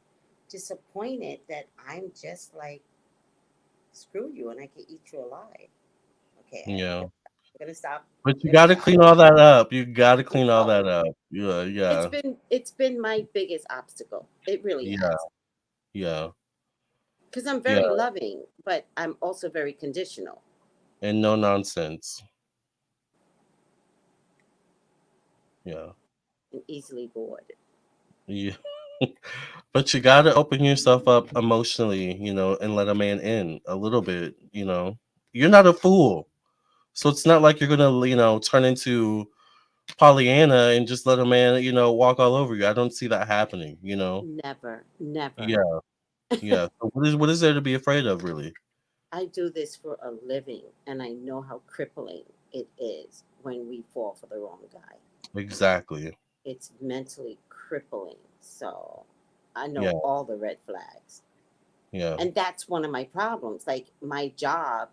disappointed that I'm just like, screw you and I can eat you alive. Okay, yeah. I'm gonna stop. But you I'm gonna got to stop. clean all that up. You got to I clean all know. that up. Yeah, yeah, It's been my biggest obstacle. It really yeah, has. yeah, Because I'm yeah. very loving, but I'm also very conditional And no nonsense. Yeah, and easily bored. yeah. But you got to open yourself up emotionally, and let a man in a little bit. You're not a fool. So it's not like you're gonna, turn into Pollyanna and just let a man, walk all over you. I don't see that happening. Never, never. Yeah, yeah. So what is there to be afraid of, really? I do this for a living, and I know how crippling it is when we fall for the wrong guy. Exactly. It's mentally crippling. So I Yeah, know all the red flags. yeah, And that's one of my problems. Like, my job,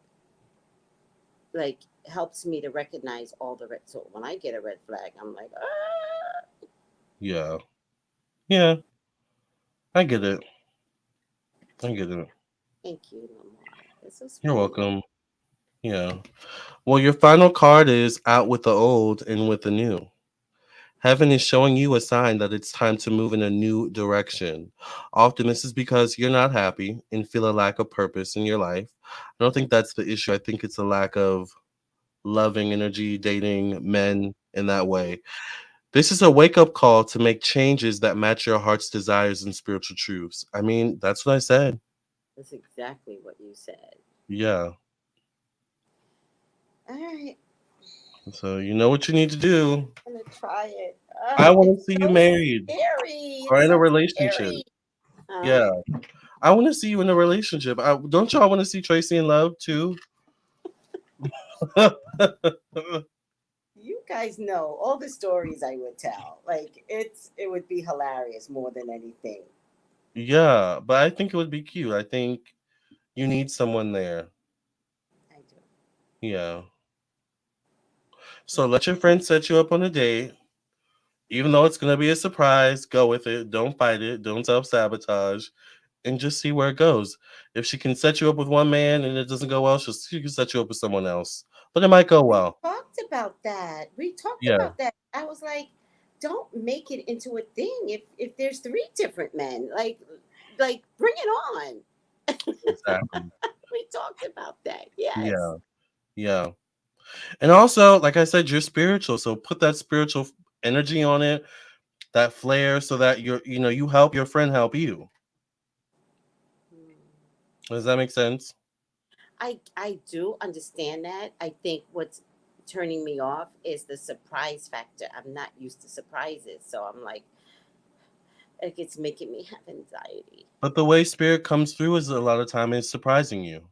like, helps me to recognize all the red. So when I get a red flag, I'm like, ah, yeah, yeah. I get it. I get it. thank you, Lamar. That's so You're sweet. welcome. Yeah. Well, your final card is out with the old and with the new. Heaven is showing you a sign that it's time to move in a new direction. Often, this is because you're not happy and feel a lack of purpose in your life. I don't think that's the issue. I think it's a lack of loving energy, dating men in that way. This is a wake up call to make changes that match your heart's desires and spiritual truths. I mean, that's what I said. That's exactly what you said. Yeah. All right, So, you know what you need to do. I'm gonna try it. I want It's to see you so married scary. or It's in a so relationship. scary. Huh? Yeah. I want to see you in a relationship. Don't y'all want to see Tracy in love too? You guys know all the stories I would tell. Like, it would be hilarious more than anything. Yeah, but I think it would be cute. I think you need someone there. I do. Yeah. So let your friend set you up on a date. Even though it's going to be a surprise, go with it. Don't fight it. Don't self sabotage and just see where it goes. If she can set you up with one man and it doesn't go well, she can set you up with someone else. But it might go We well. talked about that. We talked Yeah, about that. I was like, don't make it into a thing. If there's three different men, like bring it on. exactly. We talked about that. Yes. Yeah, yeah. And also, like I said, you're spiritual. So put that spiritual energy on it, that flair, so that you help your friend help you. Hmm. Does that make sense? I do understand that. I think what's turning me off is the surprise factor. I'm not used to surprises, so I'm like it's making me have anxiety. But the way spirit comes through is a lot of time is surprising you.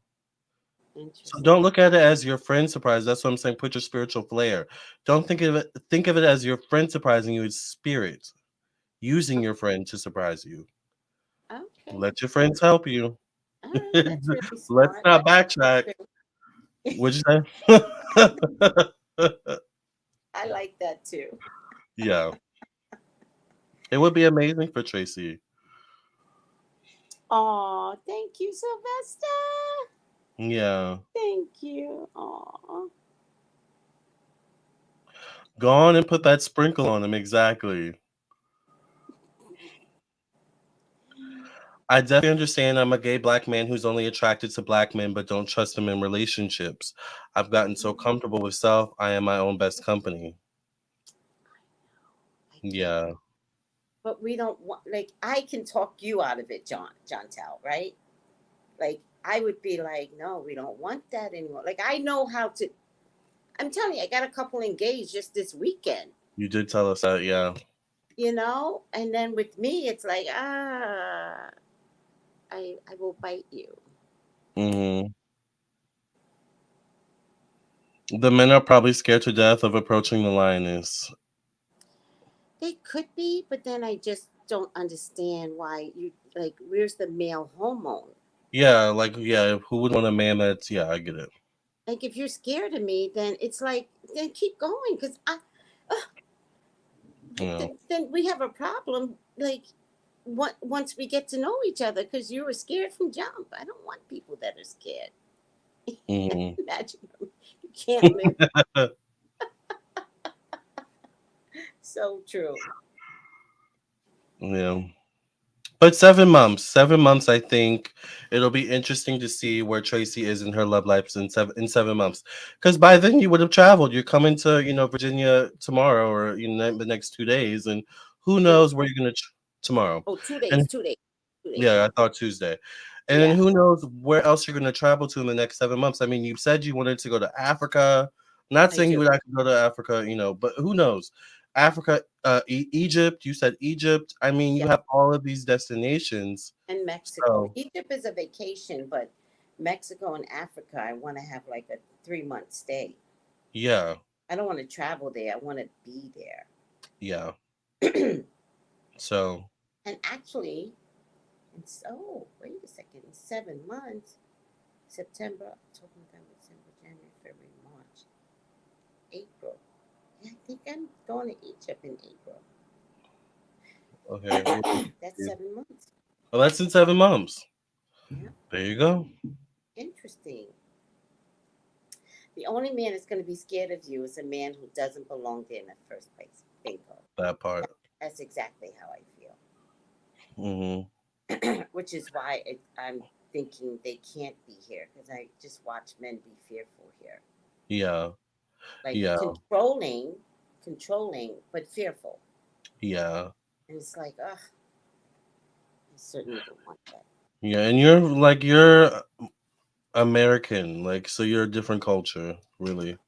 So Interesting. don't look at it as your friend surprise. That's what I'm saying. Put your spiritual flair. Don't think of it as your friend surprising you. It's spirit using your friend to surprise you. Okay. Let your friends help you. All right. That's really Let's smart. not That's backtrack. true. What'd you say? I like that too. Yeah. It would be amazing for Tracy. Oh, thank you, Sylvester. Yeah. Thank you. Oh, Go on and put that sprinkle on him. Exactly. I definitely understand I'm a gay black man who's only attracted to black men but don't trust them in relationships. I've gotten so comfortable with self, I am my own best company. I get Yeah. that. But we don't want, like, I can talk you out of it, John Tell, right? Like, I would be like, no, we don't want that anymore. Like, I know how to. I'm telling you, I got a couple engaged just this weekend. You did tell us that, yeah. you know. And then with me, it's like, I will bite you. Hmm. The men are probably scared to death of approaching the lioness. They could be, but then I just don't understand why you like. Where's the male hormone? Yeah, like yeah, who would want a man that's yeah, I get it. Like if you're scared of me, then it's like then keep going because Yeah. then we have a problem. Like what once we get to know each other because you were scared from jump. I don't want people that are scared. Hmm. Imagine you can't live. So true. Yeah. But 7 months, 7 months. I think it'll be interesting to see where Tracy is in her love life in 7 months. Because by then you would have traveled. You're coming to Virginia tomorrow or the next 2 days, and who And knows where you're gonna tomorrow. oh, 2 days, And 2 days, 2 days. yeah, I thought Tuesday. And then Yeah, who knows where else you're gonna travel to in the next 7 months. I mean, you said you wanted to go to Africa. Not I saying you do. would have to go to Africa, but who knows? Africa, Egypt. You said Egypt. I mean, you Yeah, have all of these destinations. and Mexico. So Egypt is a vacation, but Mexico and Africa, I want to have like a 3 month stay. yeah, I don't want to travel there. I want to be yeah. there. So And actually, oh, wait a second, in 7 months, September, October, November, December, January, February, March, April. Yeah, I think I'm going to Egypt in April. okay, well, That's 7 months. that's in 7 months. Yeah, There you go. interesting. The only man that's going to be scared of you is a man who doesn't belong there in the first place. Bingo. That part. That's exactly how I Hmm. feel. Which is why I'm thinking they can't be here because I just watch men be fearful here. Yeah, Like yeah, controlling, but fearful. yeah, And it's like, ugh, I certainly don't want that. yeah. And you're American, like so you're a different culture, really.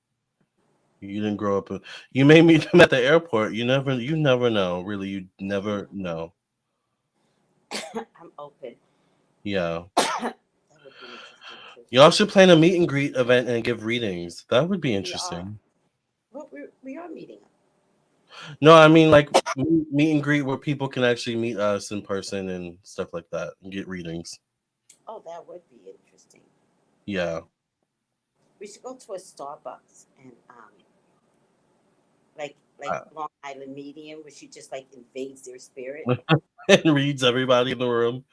You didn't grow up. You may meet them at the airport. You never know. Really, you never know. I'm open. Yeah. That would be interesting too. Y'all should plan a meet and greet event and give readings. That would be We are. interesting. Well, we are meeting up. No, I mean like meet and greet where people can actually meet us in person and stuff like that and get readings. Oh, that would be interesting. Yeah. We should go to a Starbucks and like Uh, Long Island Medium, where she just like invades their spirit. and reads everybody in the room.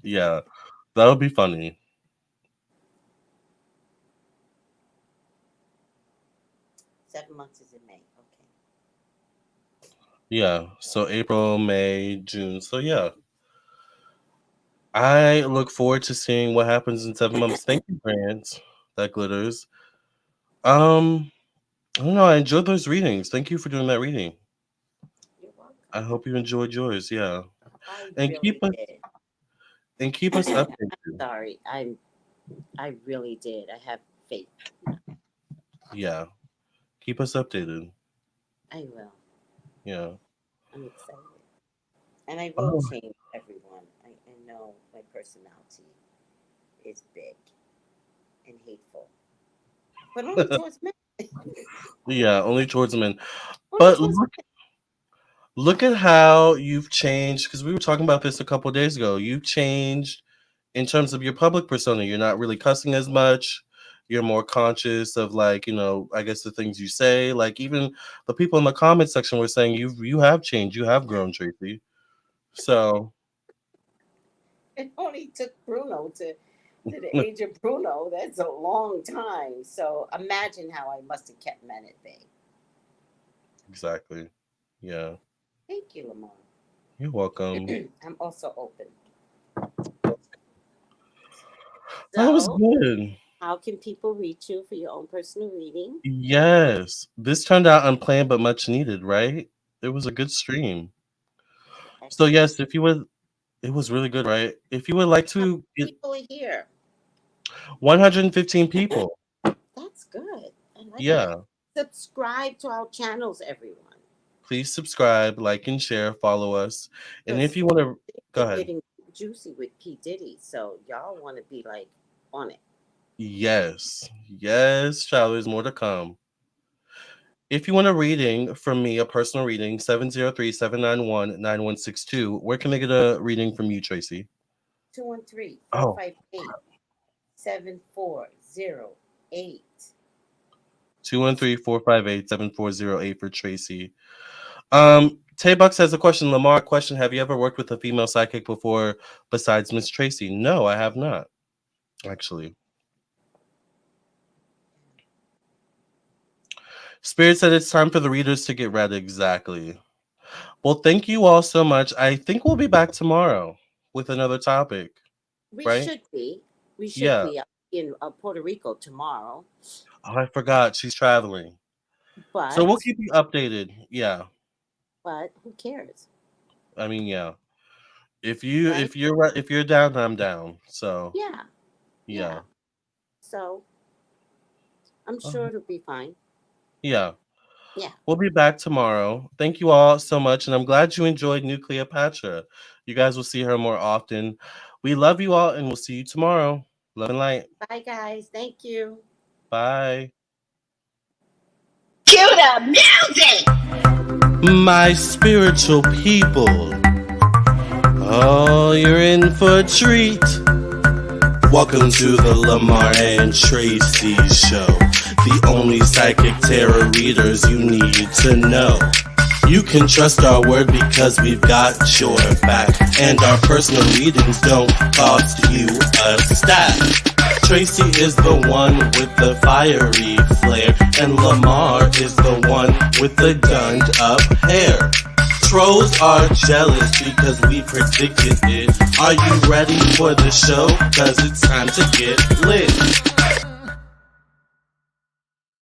Yeah. That would be funny. 7 months is in May. Okay. Yeah. So April, May, June. So yeah. I look forward to seeing what happens in 7 months. Thank you, Grant. That glitters. Um, I don't know. I enjoyed those readings. Thank you for doing that reading. You're welcome. I hope you enjoyed yours. Yeah, I and really keep us did. updated. Sorry, I really did. I have faith. Yeah, keep us updated. I will. Yeah. I'm excited, and I will Oh, change everyone. I know my personality is big and hateful, but only towards men. yeah. Only towards men. Only But towards look at how you've changed. Because we were talking about this a couple of days ago. You've changed in terms of your public persona. You're not really cussing as much. You're more conscious of I guess the things you say. Like even the people in the comment section were saying you have changed. You have grown, Tracy. So It only took Bruno to the age of Bruno. That's a long time. So imagine how I must have kept men at bay. exactly. Yeah. Thank you, Lamar. You're welcome. I'm also open. That was So, good. how can people reach you for your own personal reading? Yes. This turned out unplanned but much needed, right? It was a good stream. So Excellent. yes, if you would it was really good, right? If you would like How to get many people are here? 115 people. That's good. I like that. Yeah. Subscribe to our channels, everyone. Please subscribe, like, and share. Follow us. And if Because you want to, go it's ahead. getting juicy with P. Diddy, so y'all want to be like on it. Yes. Yes, child. There's more to come. If you want a reading from me, a personal reading, 703-791-9162. Where can I get a reading from you, Tracey? 213-458-7408. 213-458-7408 for Tracey. Tay-Bucks has a question. Lamarr, question. Have you ever worked with a female psychic before besides Miss Tracey? No, I have not, actually. Spirit said it's time for the readers to get read. Exactly. Well, thank you all so much. I think we'll be back tomorrow with another topic. We Right? should be. We should Yeah. be in Puerto Rico tomorrow. Oh, I forgot. She's traveling. But So we'll keep you updated. Yeah. But who cares? I mean, yeah. If Right? you're down, I'm down. So Yeah. So I'm sure it'll be fine. Yeah. Yeah. We'll be back tomorrow. Thank you all so much, and I'm glad you enjoyed New Cleopatra. You guys will see her more often. We love you all, and we'll see you tomorrow. Love and light. Bye, guys. Thank you. Bye. Cue the music! My spiritual people. Oh, you're in for a treat. Welcome to the Lamarr and Tracey show. The only psychic tarot readers you need to know. You can trust our word because we've got your back. And our personal readings don't cost you a stack. Tracey is the one with the fiery flair, and Lamarr is the one with the gunned up hair. Trolls are jealous because we predicted it. Are you ready for the show? 'Cause it's time to get lit.